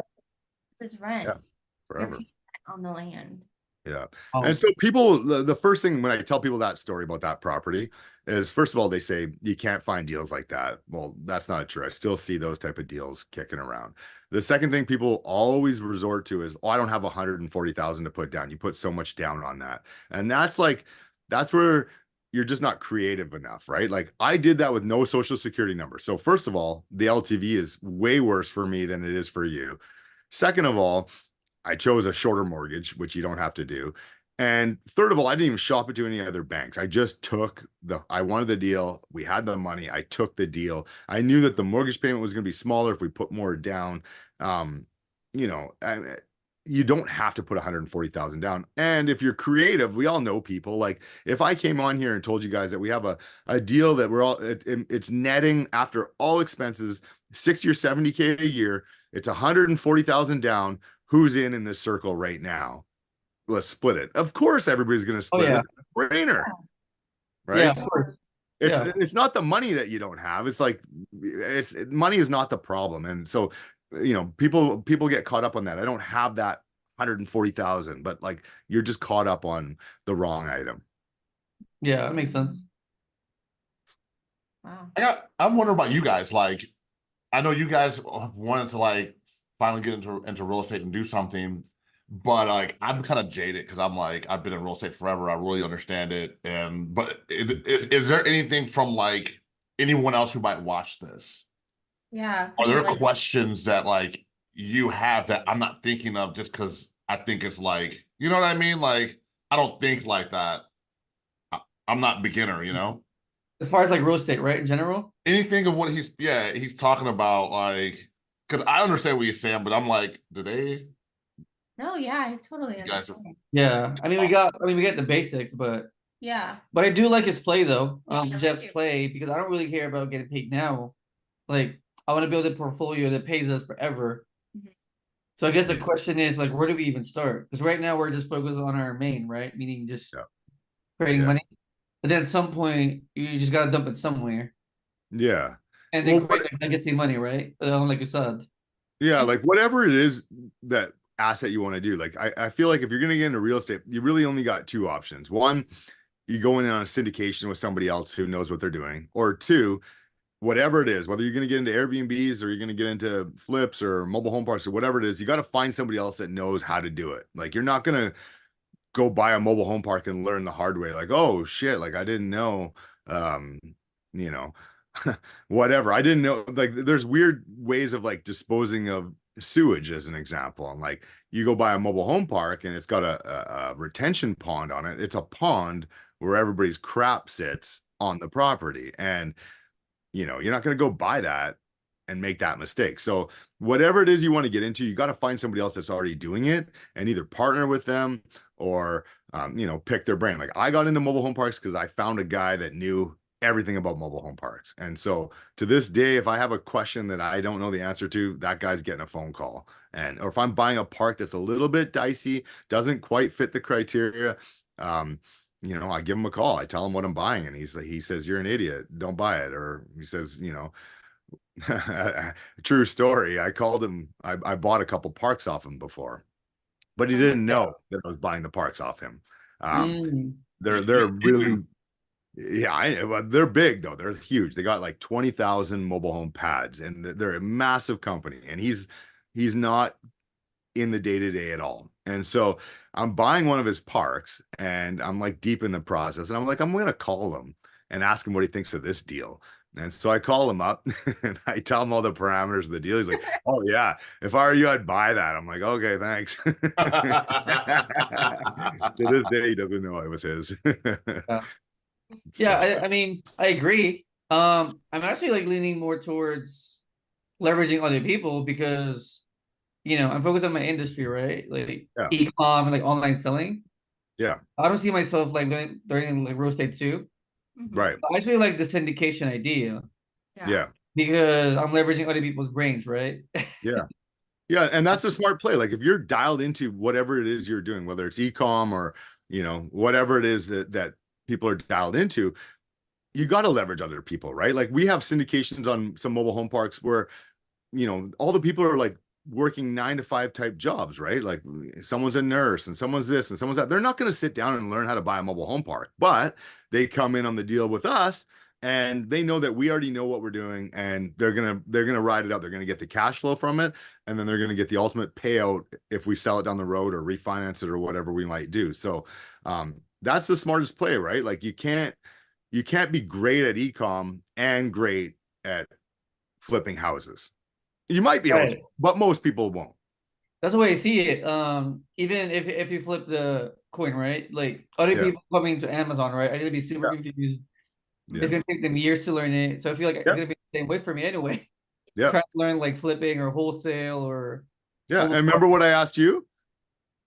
It's rent. Yeah, You're forever. paying rent on the land. Yeah. Oh. And so people, the first thing when I tell people that story about that property is, first of all, they say you can't find deals like that. Well, that's not true. I still see those type of deals kicking around. The second thing people always resort to is, oh, I don't have 140,000 to put down. You put so much down on that. And that's where you're just not creative enough, right? Like I did that with no social security number. So first of all, the LTV is way worse for me than it is for you. Second of all, I chose a shorter mortgage, which you don't have to do. And third of all, I didn't even shop it to any other banks. I just I wanted the deal. We had the money. I took the deal. I knew that the mortgage payment was going to be smaller if we put more down. Um, you don't have to put 140,000 down. And if you're creative, we all know people. Like if I came on here and told you guys that we have a deal that it's netting after all expenses 60 or 70K a year, it's 140,000 down. Who's in this circle right now? Let's split it. Of course, everybody's going to Oh split yeah, it. Brainer, yeah, right? of course. It's Yeah, it's not the money that you don't have. It's like money is not the problem. And so, people get caught up on that. I don't have that 140,000, but like you're just caught up on the wrong item. yeah, that makes sense. Wow. I'm wondering about you guys. Like, I know you guys have wanted to like finally get into real estate and do something, but like I'm kind of jaded because I'm like I've been in real estate forever. I really understand it. And but is there anything from like anyone else who might watch this? Yeah. Are Could you there like, questions that like you have that I'm not thinking of just because I think it's like, you know what I mean? Like, I don't think like that. I'm not beginner, you know? As far as like real estate, right? In general. Anything of what he's talking about, like, because I understand what he's saying, but I'm like, do they, no, yeah, I totally you guys are, understand. Yeah, I mean, we get the basics, Yeah. but I do like his play though. Yeah, me Jeff's too. play because I don't really care about getting paid now. Like, I want to build a portfolio that pays us forever. Mhm. So I guess the question is like, where do we even start? Because right now we're just focused on our main, right? Meaning just Yeah. creating Yeah. money. But then at some point, you just gotta dump it somewhere Yeah. and then Well, create like legacy money, right? Like you said. yeah, like whatever it is that asset you want to do. Like I feel like if you're going to get into real estate, you really only got two options. One, you go in on a syndication with somebody else who knows what they're doing, or two, whatever it is, whether you're going to get into Airbnbs or you're going to get into flips or mobile home parks or whatever it is, you got to find somebody else that knows how to do it. Like you're not going to go buy a mobile home park and learn the hard way. Like, oh shit, like I didn't know, um, you know, whatever. I didn't know, like there's weird ways of like disposing of sewage as an example. And like you go buy a mobile home park and it's got a retention pond on it. It's a pond where everybody's crap sits on the property. And you're not going to go buy that and make that mistake. So whatever it is you want to get into, you got to find somebody else that's already doing it and either partner with them or pick their brain. Like I got into mobile home parks because I found a guy that knew everything about mobile home parks. And so to this day, if I have a question that I don't know the answer to, that guy's getting a phone call. Or if I'm buying a park that's a little bit dicey, doesn't quite fit the criteria, I give him a call. I tell him what I'm buying, and he says, "You're an idiot. Don't buy it." Or he says, true story. I called him. I bought a couple parks off him before, but he Oh, didn't Yeah. know that I was buying the parks off him. Um, Mm. they're really, yeah, well, they're big though. They're huge. They got like 20,000 mobile home pads, and they're a massive company. And he's not in the day to day at all. And so I'm buying one of his parks and I'm like deep in the process. And I'm like, I'm going to call him and ask him what he thinks of this deal. And so I call him up and I tell him all the parameters of the deal. He's like, oh, yeah, if I were you, I'd buy that. I'm like, okay, thanks. To this day, he doesn't know it was his. Yeah. Yeah, So, I mean, I agree. I'm actually like leaning more towards leveraging other people because I'm focused on my industry, right? Like yeah, e-com and like online selling. yeah, I don't see myself like learning like real estate too. mhm. right. I actually like the syndication idea Yeah. Yeah, because I'm leveraging other people's brains, right? yeah. Yeah, and that's a smart play. Like if you're dialed into whatever it is you're doing, whether it's e-com or whatever it is that people are dialed into, you got to leverage other people, right? Like we have syndications on some mobile home parks where all the people are like working 9 to 5 type jobs, right? Like someone's a nurse and someone's this and someone's that. They're not going to sit down and learn how to buy a mobile home park, but they come in on the deal with us and they know that we already know what we're doing and they're gonna ride it out. They're gonna get the cash flow from it, and then they're gonna get the ultimate payout if we sell it down the road or refinance it or whatever we might do. So that's the smartest play, right? Like you can't be great at ecom and great at flipping houses. You might be able to, Right. but most people won't. That's the way I see it. Even if you flip the coin, right? Like other Yeah. people coming to Amazon, right? I'm gonna be super confused. Yeah. It's gonna take them years to learn it. So I feel like it's Yeah. gonna be the same way for me anyway. Yeah. Trying to learn like flipping or wholesale or Yeah. almost. And remember what I asked you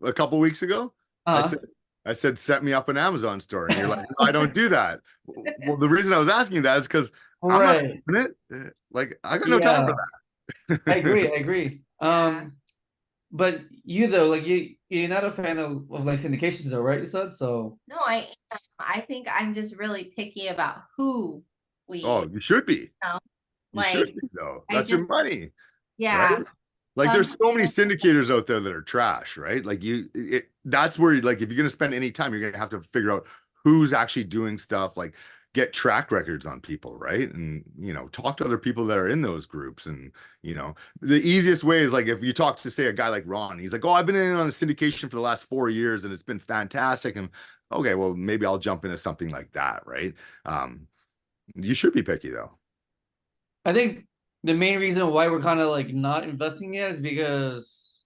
a couple weeks ago? I Uh-huh. said, set me up an Amazon store. And you're like, no, I don't do that. Well, the reason I was asking that is because I'm not Right. doing it. Like, I got no time for Yeah, I that. agree. I agree. But you though, like you're not a fan of like syndications though, right? You said so. No, I think I'm just really picky about who Oh, we you should be. know. You should Like be, though. I That's your just money, right? yeah. Like, Some there's so many people syndicators out there that are trash, right? Like, that's where, like, if you're gonna spend any time, you're gonna have to figure out who's actually doing stuff, like get track records on people, right? And talk to other people that are in those groups. And the easiest way is like if you talk to, say, a guy like Ron, he's like, oh, I've been in on a syndication for the last 4 years and it's been fantastic. And okay, well, maybe I'll jump into something like that, right? You should be picky though. I think the main reason why we're kind of like not investing yet is because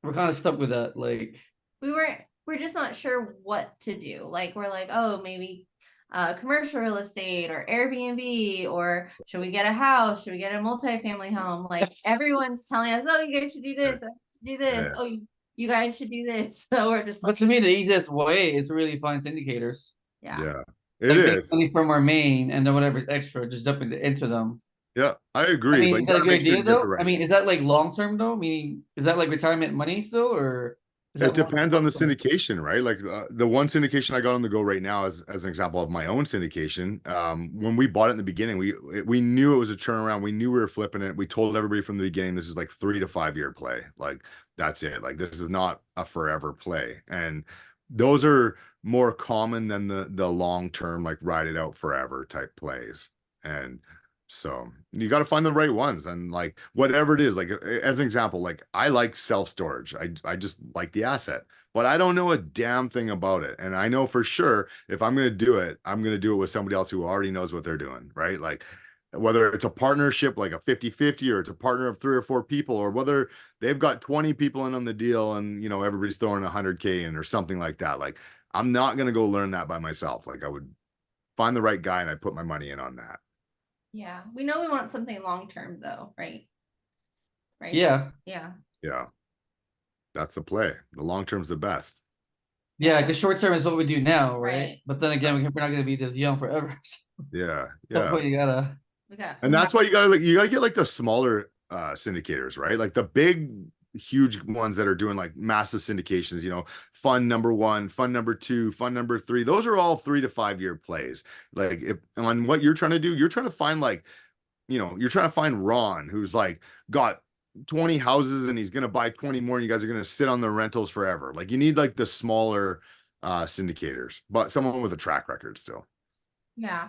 we're kind of stuck with that. Like, we're just not sure what to do. Like we're like, oh, maybe commercial real estate or Airbnb, or should we get a house? Should we get a multifamily home? Like everyone's telling us, oh, you guys should do this, do this. Yeah. Oh, you guys should do this. So we're just but like, to me, the easiest way is to really find syndicators. yeah. Yeah, it Like make is. money from our main and then whatever's extra, just dump into them. Yeah, I I agree, mean, but is you that a gotta good make sure idea you get the though? I right. mean, is that like long term though? Meaning, is that like retirement money still, or is It that more depends on the short term? syndication, right? Like the one syndication I got on the go right now, as an example of my own syndication. When we bought it in the beginning, we knew it was a turnaround. We knew we were flipping it. We told everybody from the beginning, this is like 3 to 5 year play. Like that's it. Like this is not a forever play. And those are more common than the long term, like ride it out forever type plays. And so you got to find the right ones, and like whatever it is, like as an example, like I like self-storage. I just like the asset, but I don't know a damn thing about it. And I know for sure if I'm going to do it, I'm going to do it with somebody else who already knows what they're doing, right? Like whether it's a partnership, like a 50-50, or it's a partner of 3 or 4 people, or whether they've got 20 people in on the deal and everybody's throwing 100K in or something like that. Like I'm not going to go learn that by myself. Like I would find the right guy and I put my money in on that. Yeah. We know we want something long term though, right? Right. Yeah, Yeah. Yeah. That's the play. The long term's the best. yeah. Because short term is what we do now, right? Right. But then again, we're not going to be this young forever. Yeah. So at some Yeah. point, you gotta. And that's why you gotta get like the smaller syndicators, right? Like the big, huge ones that are doing like massive syndications, fund number 1, fund number 2, fund number 3. Those are all 3 to 5 year plays. Like if on what you're trying to do, you're trying to find like, you're trying to find Ron, who's like got 20 houses and he's gonna buy 20 more, and you guys are gonna sit on the rentals forever. Like you need like the smaller syndicators, but someone with a track record still. Yeah,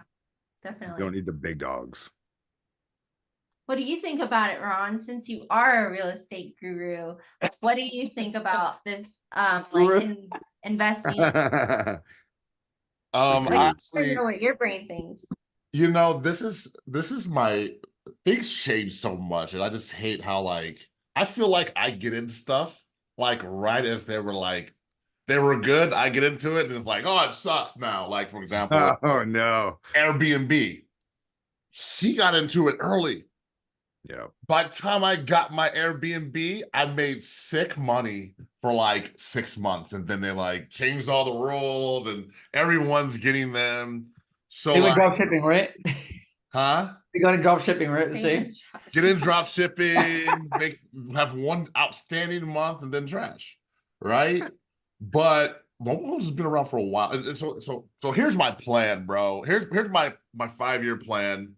You definitely. don't need the big dogs. What do you think about it, Ron? Since you are a real estate guru, what do you think about this investing? Like, I Honestly, don't know what your brain thinks. this is my things change so much, and I just hate how like I feel like I get into stuff like right as they were good. I get into it and it's like, oh, it sucks now. Like for example, Oh no. Airbnb. He got into it early. Yeah. By the time I got my Airbnb, I made sick money for like 6 months, and then they like changed all the rules, and everyone's getting them. So They went like, drop shipping, right? huh? You got to drop shipping, right? The same. Get in drop shipping, have one outstanding month, and then trash, right? But mobile homes has been around for a while, and so here's my plan, bro. Here's my 5 year plan,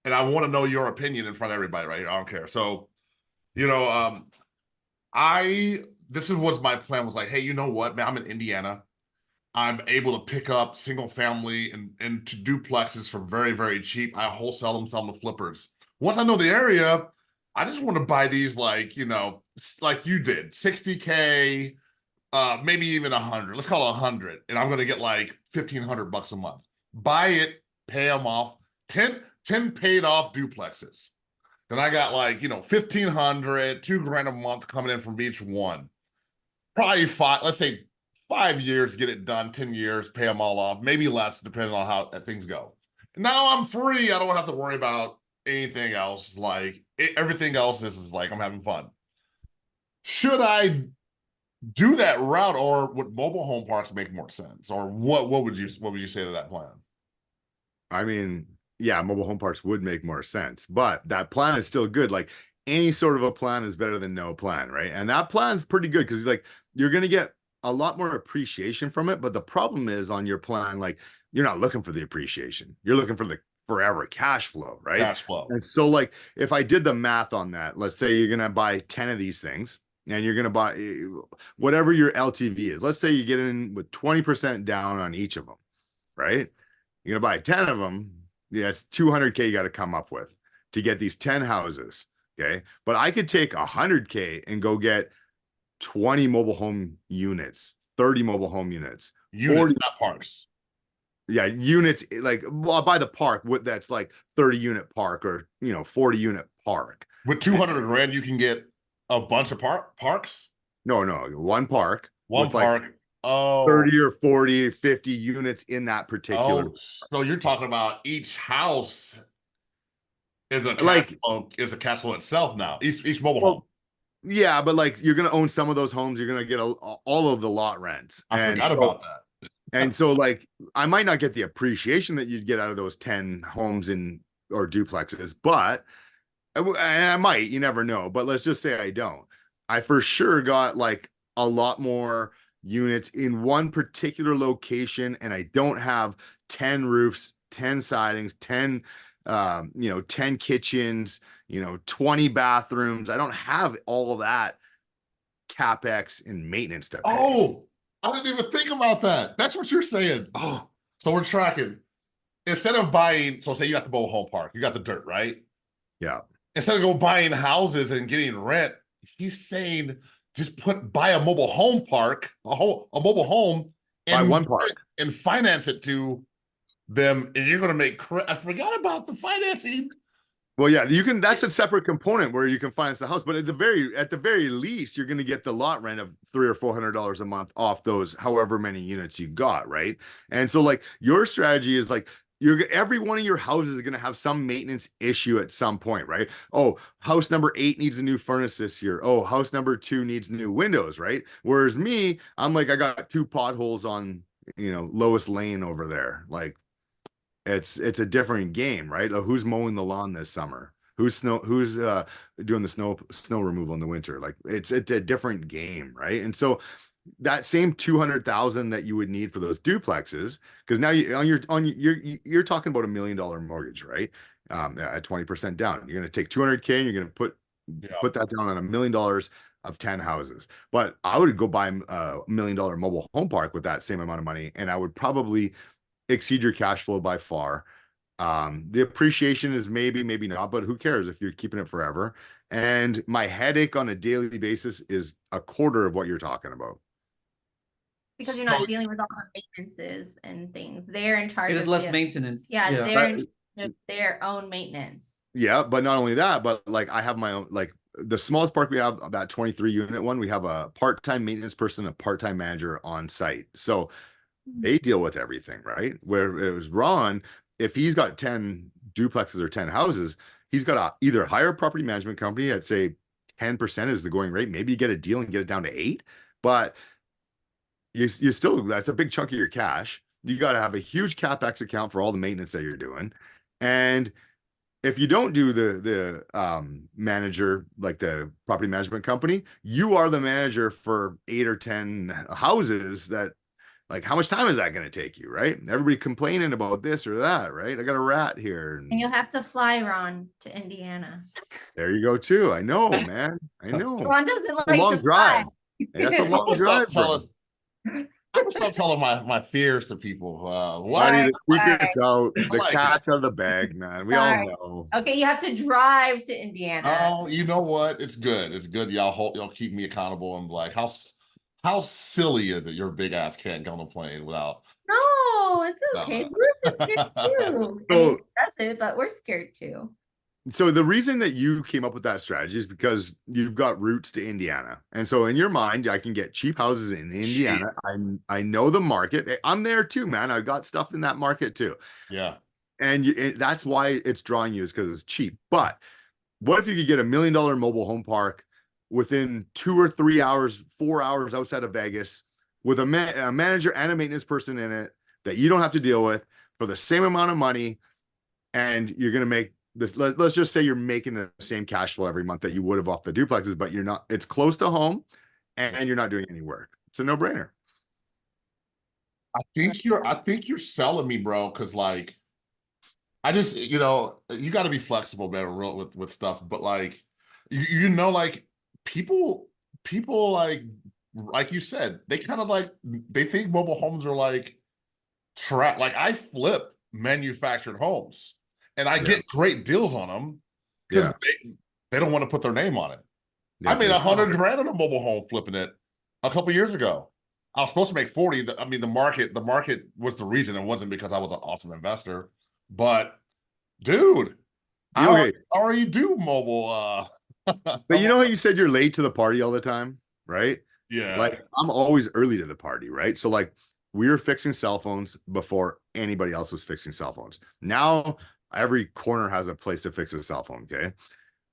and I want to know your opinion in front of everybody, right? I don't care. So, this is what's my plan was like. Hey, you know what, man? I'm in Indiana. I'm able to pick up single family and to duplexes for very, very cheap. I wholesale them, sell them to flippers. Once I know the area, I just want to buy these like you did, 60K, maybe even 100. Let's call it 100, and I'm gonna get like $1,500 a month. Buy it, pay them off. 10 paid off duplexes. Then I got like, 1,500, $2,000 a month coming in from each one. Probably let's say 5 years, get it done, 10 years, pay them all off, maybe less, depending on how things go. Now I'm free. I don't have to worry about anything else. Like everything else is like I'm having fun. Should I do that route, or would mobile home parks make more sense? Or what would you say to that plan? I mean, yeah, mobile home parks would make more sense, but that plan is still good. Like any sort of a plan is better than no plan, right? And that plan's pretty good because like you're gonna get a lot more appreciation from it. But the problem is on your plan, like you're not looking for the appreciation. You're looking for the forever cash flow, right? Cash flow. And so like if I did the math on that, let's say you're gonna buy 10 of these things and you're gonna buy whatever your LTV is. Let's say you get in with 20% down on each of them, right? You're gonna buy 10 of them. Yeah, it's 200K you got to come up with to get these 10 houses. Okay. But I could take 100K and go get 20 mobile home units, 30 mobile home units, Units, 40, not parks. yeah, units. Like, well, I'll buy the park with that's like 30 unit park or 40 unit park. With 200 grand, you can get a bunch of parks. No, one park. One with park. Like Oh, 30 or 40, 50 units in that particular. so you're talking about each house is a cash flow itself now. Each mobile home. Yeah, but like you're gonna own some of those homes, you're gonna get all of the lot rents. I forgot about that. And so like I might not get the appreciation that you'd get out of those 10 homes or duplexes, but I might, you never know. But let's just say I don't. I for sure got like a lot more units in one particular location, and I don't have 10 roofs, 10 sidings, 10 10 kitchens, 20 bathrooms. I don't have all of that capex and maintenance to pay. Oh, I didn't even think about that. That's what you're saying. Oh, so we're tracking. Instead of buying, so say you got the mobile home park, you got the dirt, right? Yeah. Instead of go buying houses and getting rent, he's saying just buy a mobile home park, a mobile home, and buy one park and finance it to them, and you're going to make. I forgot about the financing. Well, yeah, you can. That's a separate component where you can finance the house, but at the very least, you're going to get the lot rent of $300 or $400 a month off those however many units you got, right? And so, like, your strategy is like every one of your houses is going to have some maintenance issue at some point, right? Oh, house number 8 needs a new furnace this year. Oh, house number 2 needs new windows, right? Whereas me, I'm like, I got 2 potholes on Lois Lane over there, like. It's a different game, right? Who's mowing the lawn this summer? Who's doing the snow removal in the winter? Like it's a different game, right? And so that same 200,000 that you would need for those duplexes, because now you're talking about $1 million mortgage, right? At 20% down, you're going to take 200K and you're going to put that down on $1 million of 10 houses. But I would go buy a $1 million mobile home park with that same amount of money, and I would probably exceed your cash flow by far. The appreciation is maybe not, but who cares if you're keeping it forever? And my headache on a daily basis is a quarter of what you're talking about. Because you're not dealing with all the maintenances and things. They're in charge. It is less maintenance. Yeah, they're in charge of their own maintenance. Yeah, but not only that, but like I have my own, like the smallest park we have, that 23 unit one, we have a part-time maintenance person, a part-time manager on site. So they deal with everything, right? Where it was Ron, if he's got 10 duplexes or 10 houses, he's got to either hire a property management company at say 10% is the going rate. Maybe you get a deal and get it down to 8, but you still, that's a big chunk of your cash. You got to have a huge capex account for all the maintenance that you're doing. And if you don't do the manager, like the property management company, you are the manager for 8 or 10 houses that, like, how much time is that going to take you, right? Everybody complaining about this or that, right? I got a rat here. And you'll have to fly, Ron, to Indiana. There you go, too. I know, man. I know. Ron doesn't like a long to drive. fly. That's a long drive, bro. I would stop telling my fears to people. Why? The secret's out. The like cat's out of the bag, man. We all know. Okay, you have to drive to Indiana. Oh, you know what? It's good. It's good. Y'all keep me accountable and like how silly is it? Your big ass can't get on a plane without. No, it's okay. Bruce is scared too. I mean, that's it, but we're scared too. So the reason that you came up with that strategy is because you've got roots to Indiana. And so in your mind, I can get cheap houses in Cheap. Indiana. I know the market. I'm there too, man. I've got stuff in that market too. Yeah. And that's why it's drawing you, is because it's cheap. But what if you could get $1 million mobile home park within 2 or 3 hours, 4 hours outside of Vegas, with a manager and a maintenance person in it that you don't have to deal with, for the same amount of money, and you're going to make this. Let's just say you're making the same cash flow every month that you would have off the duplexes, but you're not. It's close to home, and you're not doing any work. It's a no-brainer. I think you're selling me, bro, because like I just, you got to be flexible, man, with stuff. But like, like people like you said, they kind of like they think mobile homes are like trap. Like I flip manufactured homes, and I get great deals on them because Yeah, they don't want to put their name on it. yeah. I made Just $100,000 on a mobile home flipping it a couple years ago. I was supposed to make 40. I mean, the market was the reason. It wasn't because I was an awesome investor. But dude, okay. I already do mobile. But you know how you said you're late to the party all the time, right? Yeah. Like I'm always early to the party, right? So like we were fixing cell phones before anybody else was fixing cell phones. Now every corner has a place to fix a cell phone. Okay.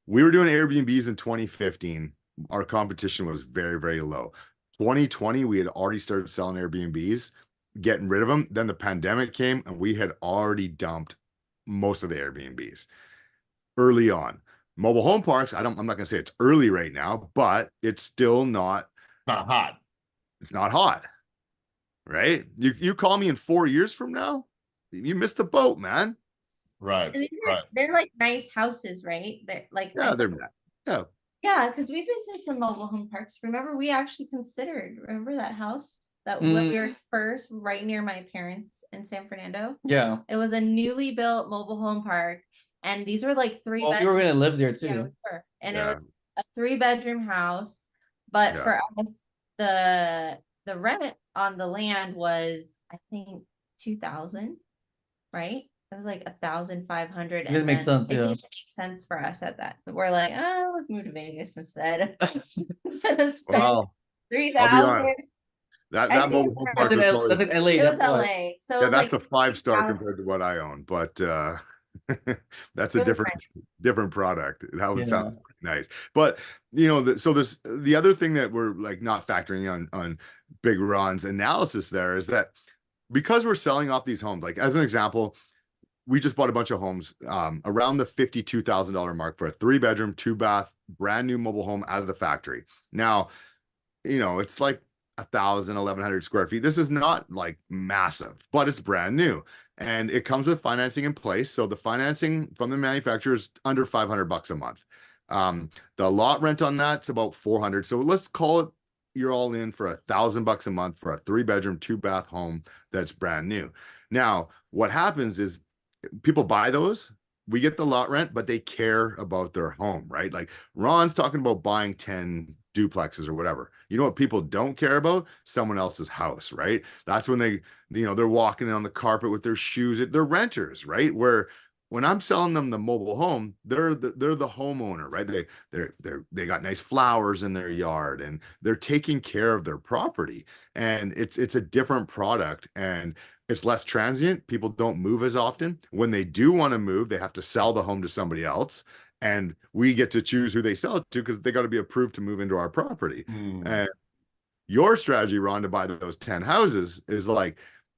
We were doing Airbnbs in 2015. Our competition was very, very low. 2020, we had already started selling Airbnbs, getting rid of them. Then the pandemic came and we had already dumped most of the Airbnbs early on. Mobile home parks, I'm not gonna say it's early right now, but it's still not, Not hot. it's not hot, right? You call me in 4 years from now, you missed the boat, man. Right. And Right. they're like nice houses, right? They're like Yeah, they're yeah. yeah, because we've been to some mobile home parks. Remember, we actually considered, remember that house that when we were first right near my parents in San Fernando? Yeah. It was a newly built mobile home park, and these were like three Well, we were bedrooms. gonna live there Yeah, we too. were. And it Yeah. was a 3-bedroom house. But Yeah. for us, the rent on the land was, I think, 2,000, right? It was like 1,500, Didn't and make then sense, it yeah. didn't make sense for us at that. But we're like, oh, let's move to Vegas instead. Instead of spending Well, I'll be 3,000. honest. That I think mobile home for- That's park in was L probably, that's in LA, it was that's why. LA. So it yeah, was that's like a 5-star 3,000. compared to what I own, but that's a It was different product. That would Yeah. sound nice. But so there's the other thing that we're like not factoring on Big Ron's analysis there is that because we're selling off these homes, like as an example, we just bought a bunch of homes around the $52,000 mark for a 3-bedroom, 2-bath, brand new mobile home out of the factory. Now, it's like 1,100 square feet. This is not like massive, but it's brand new. And it comes with financing in place. So the financing from the manufacturer is under $500 a month. The lot rent on that's about 400. So let's call it you're all in for $1,000 a month for a 3-bedroom, 2-bath home that's brand new. Now, what happens is people buy those. We get the lot rent, but they care about their home, right? Like Ron's talking about buying 10 duplexes or whatever. You know what people don't care about? Someone else's house, right? That's when they're walking on the carpet with their shoes. They're renters, right? Where when I'm selling them the mobile home, they're the homeowner, right? They got nice flowers in their yard and they're taking care of their property. And it's a different product and it's less transient. People don't move as often. When they do want to move, they have to sell the home to somebody else. And we get to choose who they sell it to because they got to be approved to move into our property. And your strategy, Ron, to buy those 10 houses is like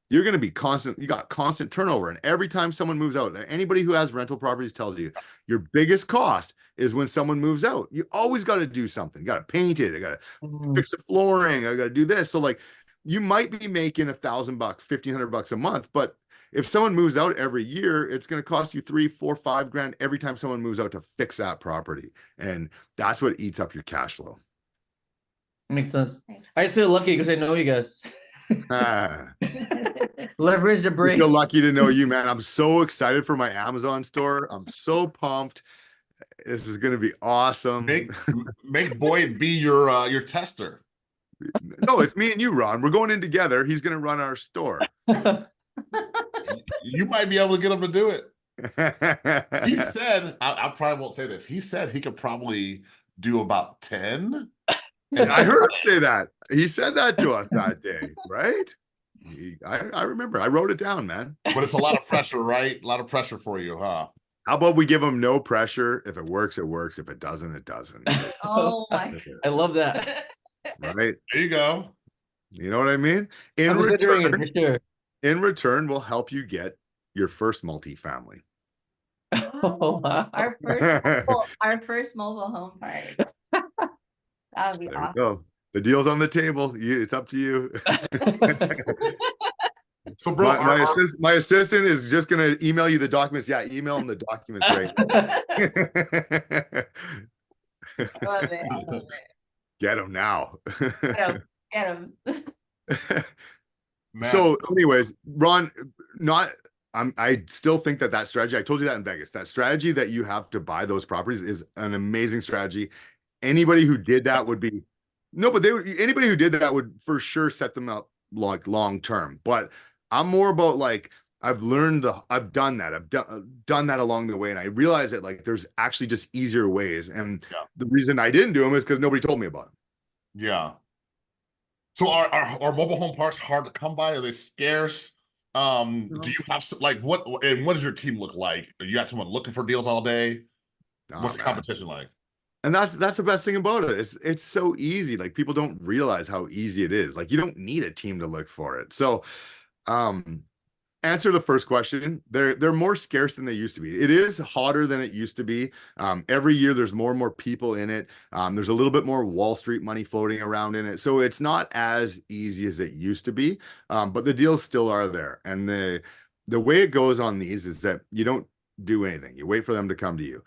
you're going to be constant. You got constant turnover. And every time someone moves out, anybody who has rental properties tells you your biggest cost is when someone moves out. You always got to do something. You got to paint it. I got to fix the flooring. I got to do this. So like you might be making $1,000, $1,500 a month, but if someone moves out every year, it's going to cost you 3, 4, 5 grand every time someone moves out to fix that property. And that's what eats up your cash flow. Makes sense. Thanks. I just feel lucky because I know you guys. Leverage the I break. feel lucky to know you, man. I'm so excited for my Amazon store. I'm so pumped. This is going to be awesome. Make Boyd be your tester. No, it's me and you, Ron. We're going in together. He's going to run our store. You might be able to get him to do it. He said, I probably won't say this. He said he could probably do about 10. And I heard him say that. He said that to us that day, right? I remember. I wrote it down, man. but it's a lot of pressure, right? A lot of pressure for you, huh? How about we give him no pressure? If it works, it works. If it doesn't, it doesn't. Oh my. I love that. Right? There you go. You know what I mean? I'm considering it for sure. In return, we'll help you get your first multifamily. Oh, wow. Our first mobile home park. That would be There we awesome. go. The deal's on the table. It's up to you. So, bro, My assistant is just gonna email you the documents. Yeah, email him the documents right. I love it. I love it. Get him now. Get him. Get him. man, So, anyways, Ron, I still think that strategy, I told you that in Vegas, that strategy that you have to buy those properties is an amazing strategy. Anybody who did that would be, no, but anybody who did that would for sure set them up like long term. But I'm more about like, I've done that. I've done that along the way. And I realized that like, there's actually just easier ways. And the reason I didn't do them is because nobody told me about them. yeah. So are mobile home parks hard to come by? Are they scarce? Do you have like what does your team look like? You got someone looking for deals all day? What's the competition like? And that's the best thing about it. It's so easy. Like people don't realize how easy it is. Like you don't need a team to look for it. So answer the first question. They're more scarce than they used to be. It is hotter than it used to be. Every year there's more and more people in it. There's a little bit more Wall Street money floating around in it. So it's not as easy as it used to be. But the deals still are there. And the way it goes on these is that you don't do anything. You wait for them to come to you.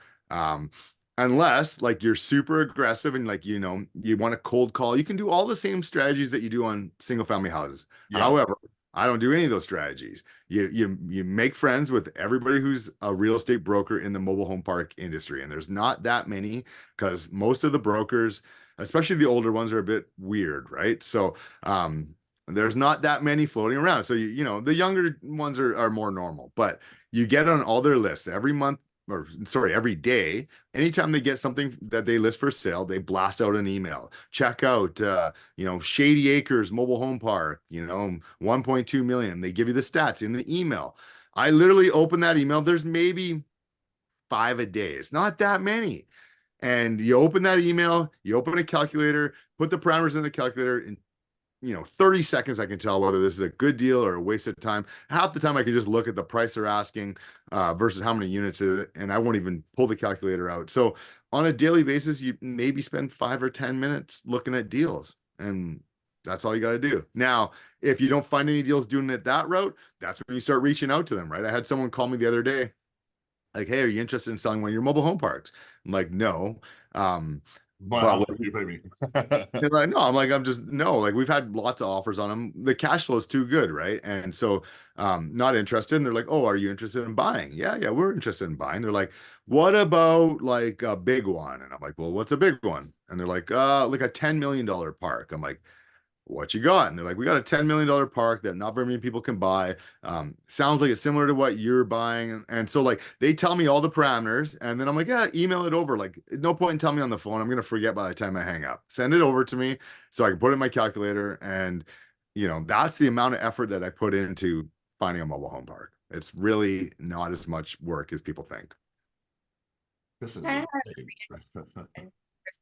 Unless like you're super aggressive and like, you want a cold call, you can do all the same strategies that you do on single family houses. Yeah. However, I don't do any of those strategies. You make friends with everybody who's a real estate broker in the mobile home park industry. And there's not that many because most of the brokers, especially the older ones, are a bit weird, right? So there's not that many floating around. So the younger ones are more normal, but you get on all their lists every month. Or sorry, every day, anytime they get something that they list for sale, they blast out an email. Check out, Shady Acres Mobile Home Park, 1.2 million. They give you the stats in the email. I literally open that email. There's maybe 5 a day. It's not that many. And you open that email, you open a calculator, put the parameters in the calculator, and 30 seconds, I can tell whether this is a good deal or a waste of time. Half the time I can just look at the price they're asking versus how many units is it, and I won't even pull the calculator out. So on a daily basis, you maybe spend 5 or 10 minutes looking at deals, and that's all you got to do. Now, if you don't find any deals doing it that route, that's when you start reaching out to them, right? I had someone call me the other day, like, hey, are you interested in selling one of your mobile home parks? I'm like, no. But how much do you pay me? They're like, no, I'm like, no, like we've had lots of offers on them. The cash flow is too good, right? And so not interested. And they're like, oh, are you interested in buying? Yeah, we're interested in buying. They're like, what about like a big one? And I'm like, well, what's a big one? And they're like a $10 million park. I'm like, what you got? And they're like, we got a $10 million park that not very many people can buy. Sounds like it's similar to what you're buying. And so like they tell me all the parameters and then I'm like, yeah, email it over. Like no point in telling me on the phone. I'm going to forget by the time I hang up. Send it over to me so I can put it in my calculator. And that's the amount of effort that I put into finding a mobile home park. It's really not as much work as people think. This is For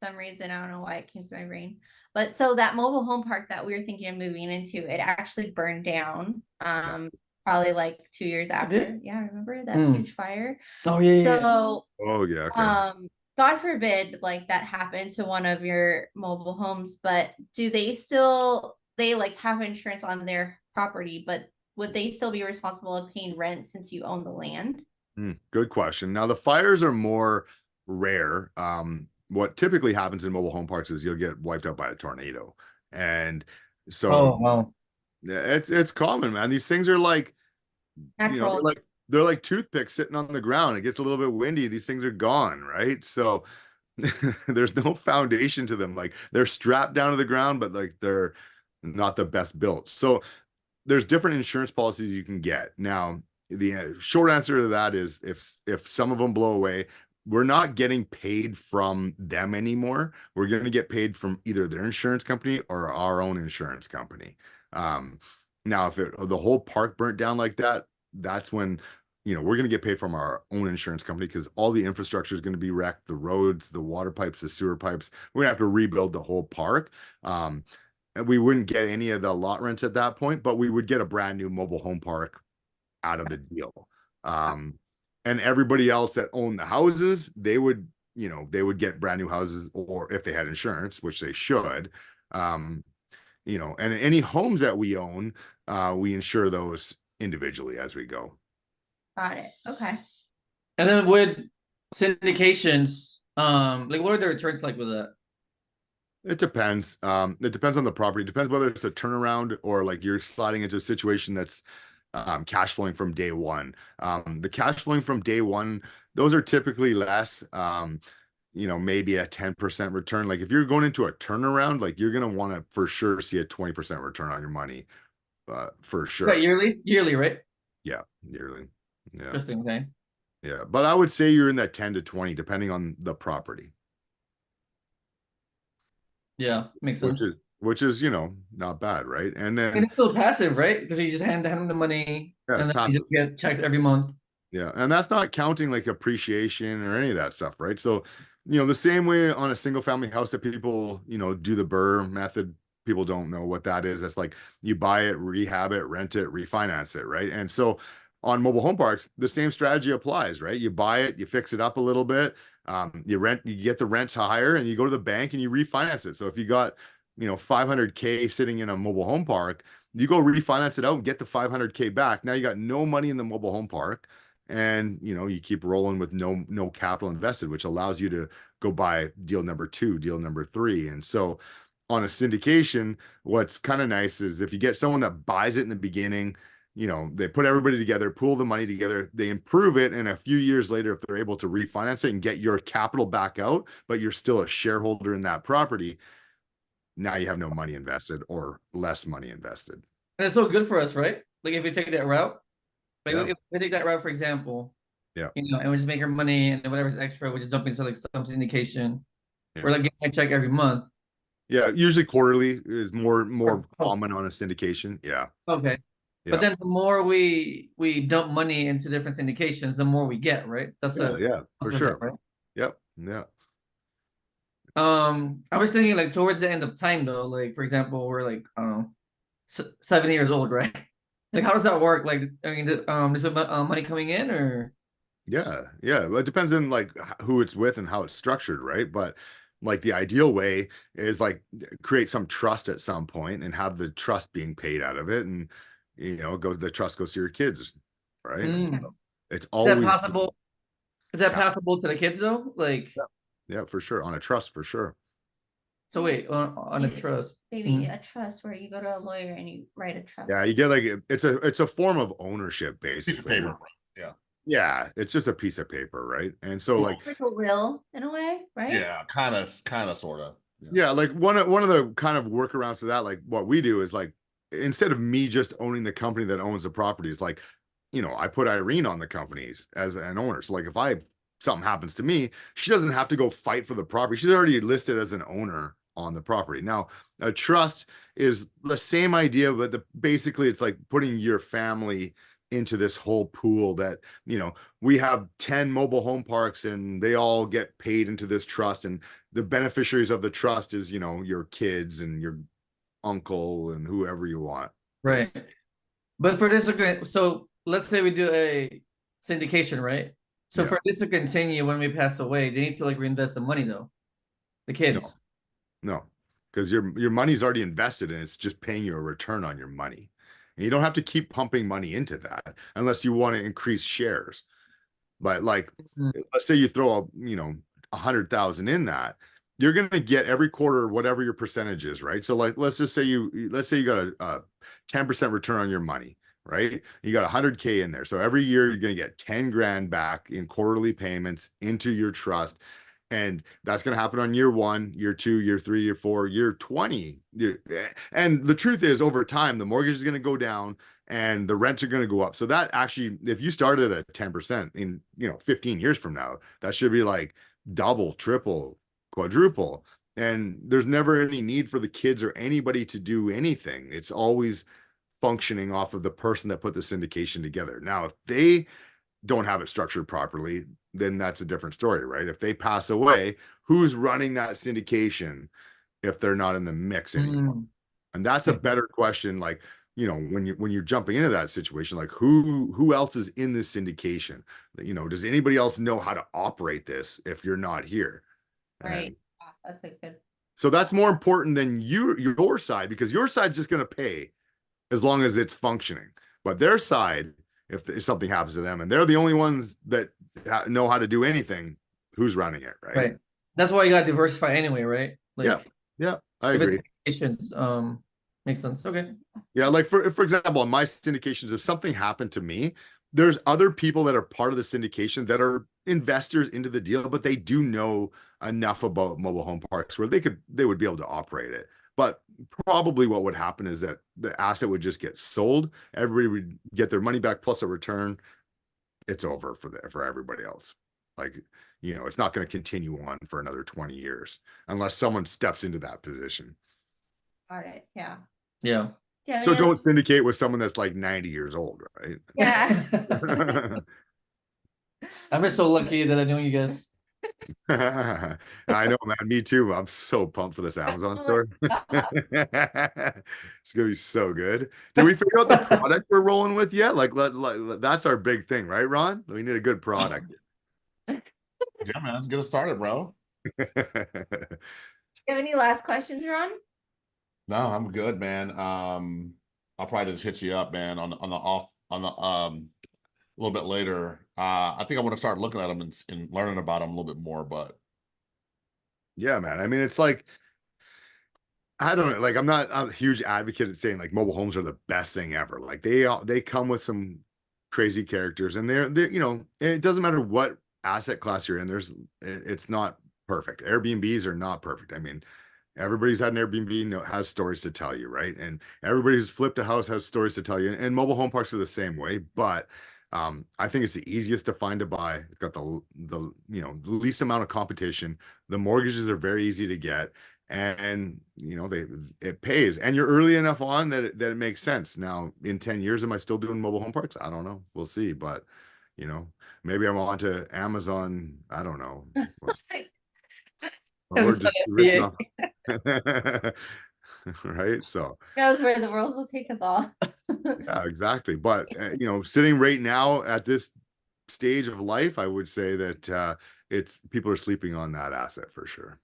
some reason, I don't know why it came to my brain. But so that mobile home park that we were thinking of moving into, it actually burned down. Probably like 2 years after. Yeah, remember that huge fire? Oh yeah. So oh yeah. Okay. God forbid like that happened to one of your mobile homes, but do they like have insurance on their property, but would they still be responsible of paying rent since you own the land? Good question. Now the fires are more rare. What typically happens in mobile home parks is you'll get wiped out by a tornado. And so wow. it's common, man. These things are like, Natural. they're like toothpicks sitting on the ground. It gets a little bit windy. These things are gone, right? So there's no foundation to them. Like they're strapped down to the ground, but like they're not the best built. So there's different insurance policies you can get. Now, the short answer to that is if some of them blow away, we're not getting paid from them anymore. We're going to get paid from either their insurance company or our own insurance company. Now, if the whole park burnt down like that, that's when, we're going to get paid from our own insurance company because all the infrastructure is going to be wrecked, the roads, the water pipes, the sewer pipes. We're going to have to rebuild the whole park. And we wouldn't get any of the lot rents at that point, but we would get a brand new mobile home park out of the deal. And everybody else that owned the houses, they would get brand new houses, or if they had insurance, which they should. And any homes that we own, we insure those individually as we go. Got it. Okay. And then with syndications, like what are the returns like with that? It depends. It depends on the property. It depends whether it's a turnaround or like you're sliding into a situation that's cash flowing from day one. The cash flowing from day one, those are typically less. Maybe a 10% return. Like if you're going into a turnaround, like you're gonna want to for sure see a 20% return on your money, for sure. Right, yearly, right? Yeah, yearly. Yeah, Interesting. Okay. yeah. But I would say you're in that 10 to 20, depending on the property. Yeah, makes Which sense. is not bad, right? And And then it's still passive, right? Because you just hand them the money yeah, and it's then you passive. just get checks every month. Yeah, and that's not counting like appreciation or any of that stuff, right? So, the same way on a single family house that people, do the BRRRR method, people don't know what that is. That's like you buy it, rehab it, rent it, refinance it, right? And so on mobile home parks, the same strategy applies, right? You buy it, you fix it up a little bit, you get the rents higher, and you go to the bank and you refinance it. So if you got, 500K sitting in a mobile home park, you go refinance it out and get the 500K back. Now you got no money in the mobile home park, and you keep rolling with no capital invested, which allows you to go buy deal number 2, deal number 3. And so on a syndication, what's kind of nice is if you get someone that buys it in the beginning, they put everybody together, pool the money together, they improve it, and a few years later, if they're able to refinance it and get your capital back out, but you're still a shareholder in that property, now you have no money invested or less money invested. And it's so good for us, right? Like if we take that route, like Yeah. if we take that route, for example, Yeah. And we just make our money and then whatever's extra, we just jump into like some syndication. Yeah. We're like getting a check every month. Yeah, usually quarterly is more Oh, common on a syndication. Yeah. okay. Yeah. But then the more we dump money into different syndications, the more we get, right? That's Yeah, for sure. right? Yep. Yeah. I was thinking like towards the end of time though, like for example, we're like I don't know, 7 years old, right? Like how does that work? Like I mean, is there money coming in or? Yeah. Yeah. Well, it depends on like who it's with and how it's structured, right? But like the ideal way is like create some trust at some point and have the trust being paid out of it. And the trust goes to your kids, right? Mm. It's Is that always possible? Is that yeah, passable to the kids though? Like, yeah, for sure. On a trust, for sure. so wait, on a trust. Maybe a trust where you go to a lawyer and you write a trust. Yeah, you get like it's a form of ownership, Piece of basically. paper. Yeah. Yeah, it's just a piece of paper, right? And so like It's like a will in a way, right? Yeah, kind of, sort of. yeah, like one of the kind of workarounds to that, like what we do is like instead of me just owning the company that owns the properties, like I put Irene on the companies as an owner. So like if something happens to me, she doesn't have to go fight for the property. She's already listed as an owner on the property. Now, a trust is the same idea, but basically it's like putting your family into this whole pool that, we have 10 mobile home parks and they all get paid into this trust. And the beneficiaries of the trust is, your kids and your uncle and whoever you want. Right. But for this to so let's say we do a syndication, right? So Yeah. for this to continue when we pass away, they need to like reinvest the money though. The kids. No, because your money's already invested and it's just paying you a return on your money. And you don't have to keep pumping money into that unless you want to increase shares. But like, Mhm. let's say you throw a 100,000 in that, you're gonna get every quarter whatever your percentage is, right? So like, let's say you got a 10% return on your money, right? You got 100K in there, so every year you're gonna get 10 grand back in quarterly payments into your trust. And that's going to happen on year 1, year 2, year 3, year 4, year 20. And the truth is, over time, the mortgage is going to go down and the rents are going to go up. So that actually, if you started at 10% in, 15 years from now, that should be like double, triple, quadruple. And there's never any need for the kids or anybody to do anything. It's always functioning off of the person that put the syndication together. Now, if they don't have it structured properly, then that's a different story, right? If they pass away, who's running that syndication if they're not in the mix anymore? Mm. And that's a better question. Like, when you're jumping into that situation, like who else is in this syndication? Does anybody else know how to operate this if you're not here? Right. And That's a good. so that's more important than your side, because your side's just going to pay as long as it's functioning. But their side, if something happens to them and they're the only ones that know how to do anything, who's running it, right? Right. That's why you got to diversify anyway, right? Yeah. I agree. Diversifications, makes sense. Okay. Yeah, like for example, on my syndications, if something happened to me, there's other people that are part of the syndication that are investors into the deal, but they do know enough about mobile home parks where they would be able to operate it. But probably what would happen is that the asset would just get sold, everybody would get their money back plus a return. It's over for everybody else. Like, it's not going to continue on for another 20 years unless someone steps into that position. Got it. Yeah. Yeah. Yeah. So don't syndicate with someone that's like 90 years old, right? Yeah. I'm just so lucky that I know you guys. I know, man. Me too. I'm so pumped for this Amazon store. It's gonna be so good. Did we figure out the product we're rolling with yet? Like, that's our big thing, right, Ron? We need a good product. Yeah, man, get us started, bro. You have any last questions, Ron? No, I'm good, man. I'll probably just hit you up, man, on the off on the a little bit later. I think I want to start looking at them and learning about them a little bit more. But Yeah, man. I mean, it's like, I don't know. Like, I'm not a huge advocate of saying like mobile homes are the best thing ever. Like they come with some crazy characters, and they're it doesn't matter what asset class you're in. It's not perfect. Airbnbs are not perfect. I mean, everybody's had an Airbnb, has stories to tell you, right? And everybody who's flipped a house has stories to tell you. And mobile home parks are the same way. But I think it's the easiest to find to buy. It's got the the least amount of competition. The mortgages are very easy to get, and it pays. And you're early enough on that it makes sense. Now, in 10 years, am I still doing mobile home parks? I don't know. We'll see. But maybe I'm on to Amazon. I don't know. Or just rich enough. Right, so Who knows where the world will take us all. yeah, exactly. But sitting right now at this stage of life, I would say that it's people are sleeping on that asset for sure.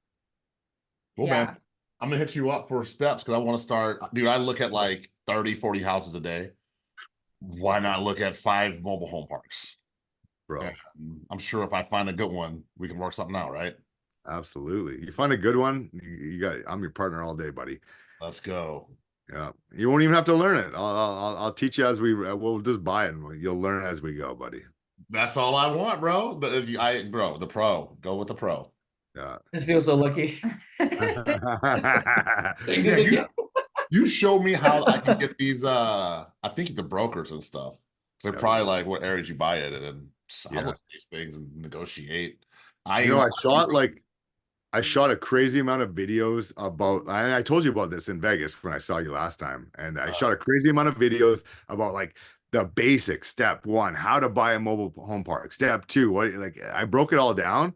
well, Yeah. man, I'm gonna hit you up for steps because I want to start. Dude, I look at like 30, 40 houses a day. Why not look at 5 mobile home parks? Bro, And I'm sure if I find a good one, we can work something out, right? absolutely. You find a good one, I'm your partner all day, buddy. Let's go. Yeah, you won't even have to learn it. I'll teach you as we'll just buy it, and you'll learn as we go, buddy. That's all I want, bro. Bro, the pro. Go with the pro. Yeah. I feel so lucky. Yeah, you show me how I can get these I think the brokers and stuff. So they're probably like what areas you buy it in, and I look at these things and negotiate. I shot a crazy amount of videos about, and I told you about this in Vegas when I saw you last time. And I shot a crazy amount of videos about like the basic step 1, how to buy a mobile home park. Step 2, I broke it all down.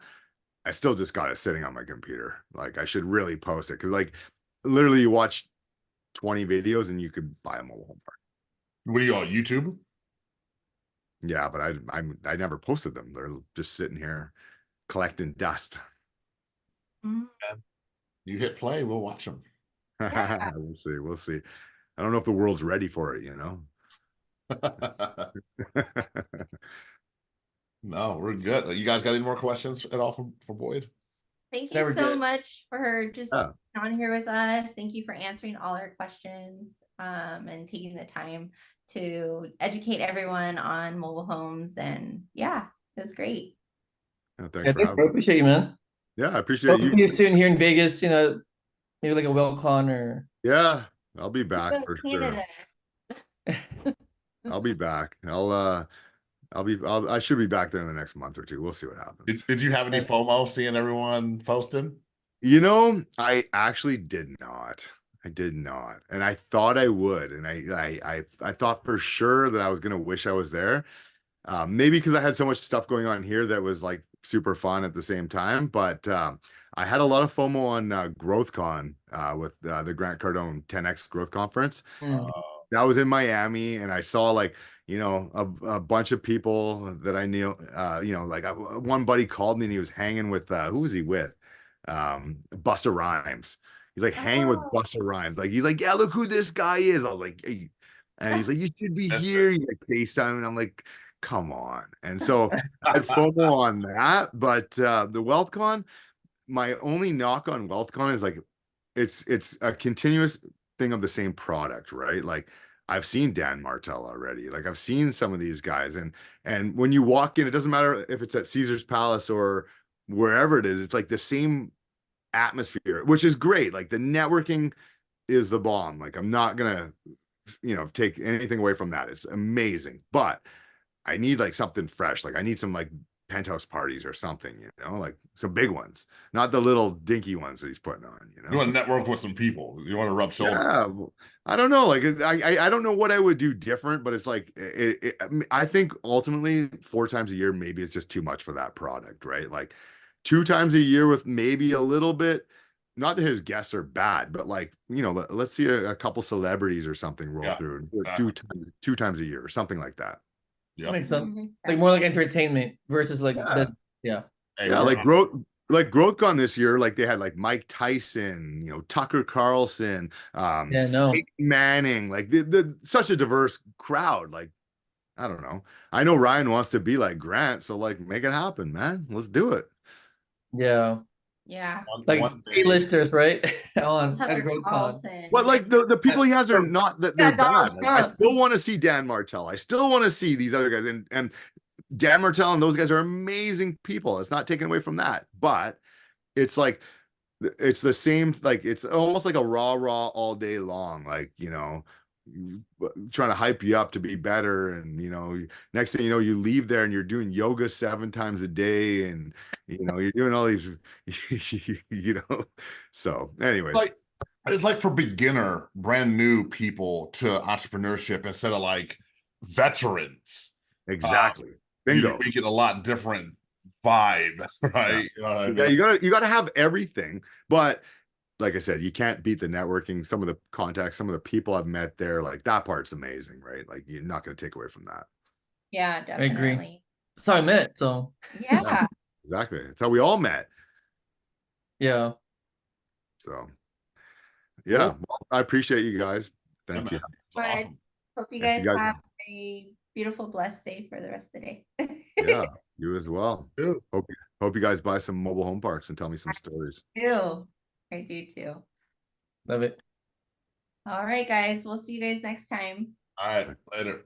I still just got it sitting on my computer. Like I should really post it because like literally you watch 20 videos and you could buy a mobile home park. What do you on YouTube? Yeah, but I never posted them. They're just sitting here collecting dust. You hit play, we'll watch them. Yeah. We'll see. I don't know if the world's ready for it, No, we're good. You guys got any more questions at all for Boyd? Thank you Never so did. much for just Yeah. on here with us. Thank you for answering all our questions and taking the time to educate everyone on mobile homes. And yeah, it was great. Thanks for having I me. appreciate you, man. Yeah, I appreciate Hope to you. see you soon here in Vegas. Maybe like a WellCon or. Yeah, I'll be Go back to for Canada. sure. I'll be back. I should be back there in the next month or two. We'll see what happens. Did you have any FOMO seeing everyone posting? I actually did not. I did not. And I thought I would. And I thought for sure that I was gonna wish I was there. Maybe because I had so much stuff going on here that was like super fun at the same time. But I had a lot of FOMO on GrowthCon with the Grant Cardone 10X Growth Conference. Mm. That was in Miami, and I saw like a bunch of people that I knew. Like one buddy called me, and he was hanging with who was he with? Busta Rhymes. He's like hanging with Oh. Busta Rhymes. Like he's like, yeah, look who this guy is. I was like, hey. And he's like, you should be That's here. He's like FaceTime, and I'm like, come on. And so I had FOMO on that, but the WealthCon, my only knock on WealthCon is like it's a continuous thing of the same product, right? Like I've seen Dan Martell already. Like I've seen some of these guys, and when you walk in, it doesn't matter if it's at Caesar's Palace or wherever it is, it's like the same atmosphere, which is great. Like the networking is the bomb. Like I'm not gonna, take anything away from that. It's amazing, but I need like something fresh. Like I need some like penthouse parties or something, like some big ones, not the little dinky ones that he's putting on, You want to network with some people. You want to rub shoulders. Yeah, well, I don't know. Like I don't know what I would do different, but it's like I think ultimately 4 times a year maybe it's just too much for that product, right? Like 2 times a year with maybe a little bit. Not that his guests are bad, but like let's see a couple celebrities or something roll Yeah, through exactly. 2 times a year or something like that. Yep. Makes sense. Makes Like more sense. like entertainment versus like Yeah. the yeah. Hey, Yeah, we're like GrowthCon this year, like they had like Mike Tyson, Tucker Carlson, Yeah, no. Peyton Manning, like the such a diverse crowd. Like, I don't know. I know Ryan wants to be like Grant, so like make it happen, man. Let's do it. Yeah. Yeah. Like one day. A-listers, right? On at Tucker GrowthCon. Carlson. But like the people he has are not that they're Yeah, Donald bad. Like, I Trump. still want to see Dan Martell. I still want to see these other guys, and Dan Martell and those guys are amazing people. It's not taken away from that, but it's like it's the same, like it's almost like a raw all day long, like trying to hype you up to be better, and next thing you know you leave there and you're doing yoga 7 times a day, and you're doing all these so anyways. Like it's like for beginner, brand new people to entrepreneurship instead of like veterans. Exactly. You Bingo. get a lot different vibe, right? Yeah, you gotta have everything, but like I said, you can't beat the networking. Some of the contacts, some of the people I've met there, like that part's amazing, right? Like you're not going to take away from that. Yeah, I agree. definitely. That's how I met. So Yeah. Exactly. It's how we all met. yeah. So yeah, Cool. well, I appreciate you guys. Thank you. But Awesome. hope you If guys you guys- have a beautiful, blessed day for the rest of the day. Yeah, you as well. Yeah. Hope you guys buy some mobile home parks and tell me some stories. I do too. Love it. All right, guys. We'll see you guys next time. All right, later.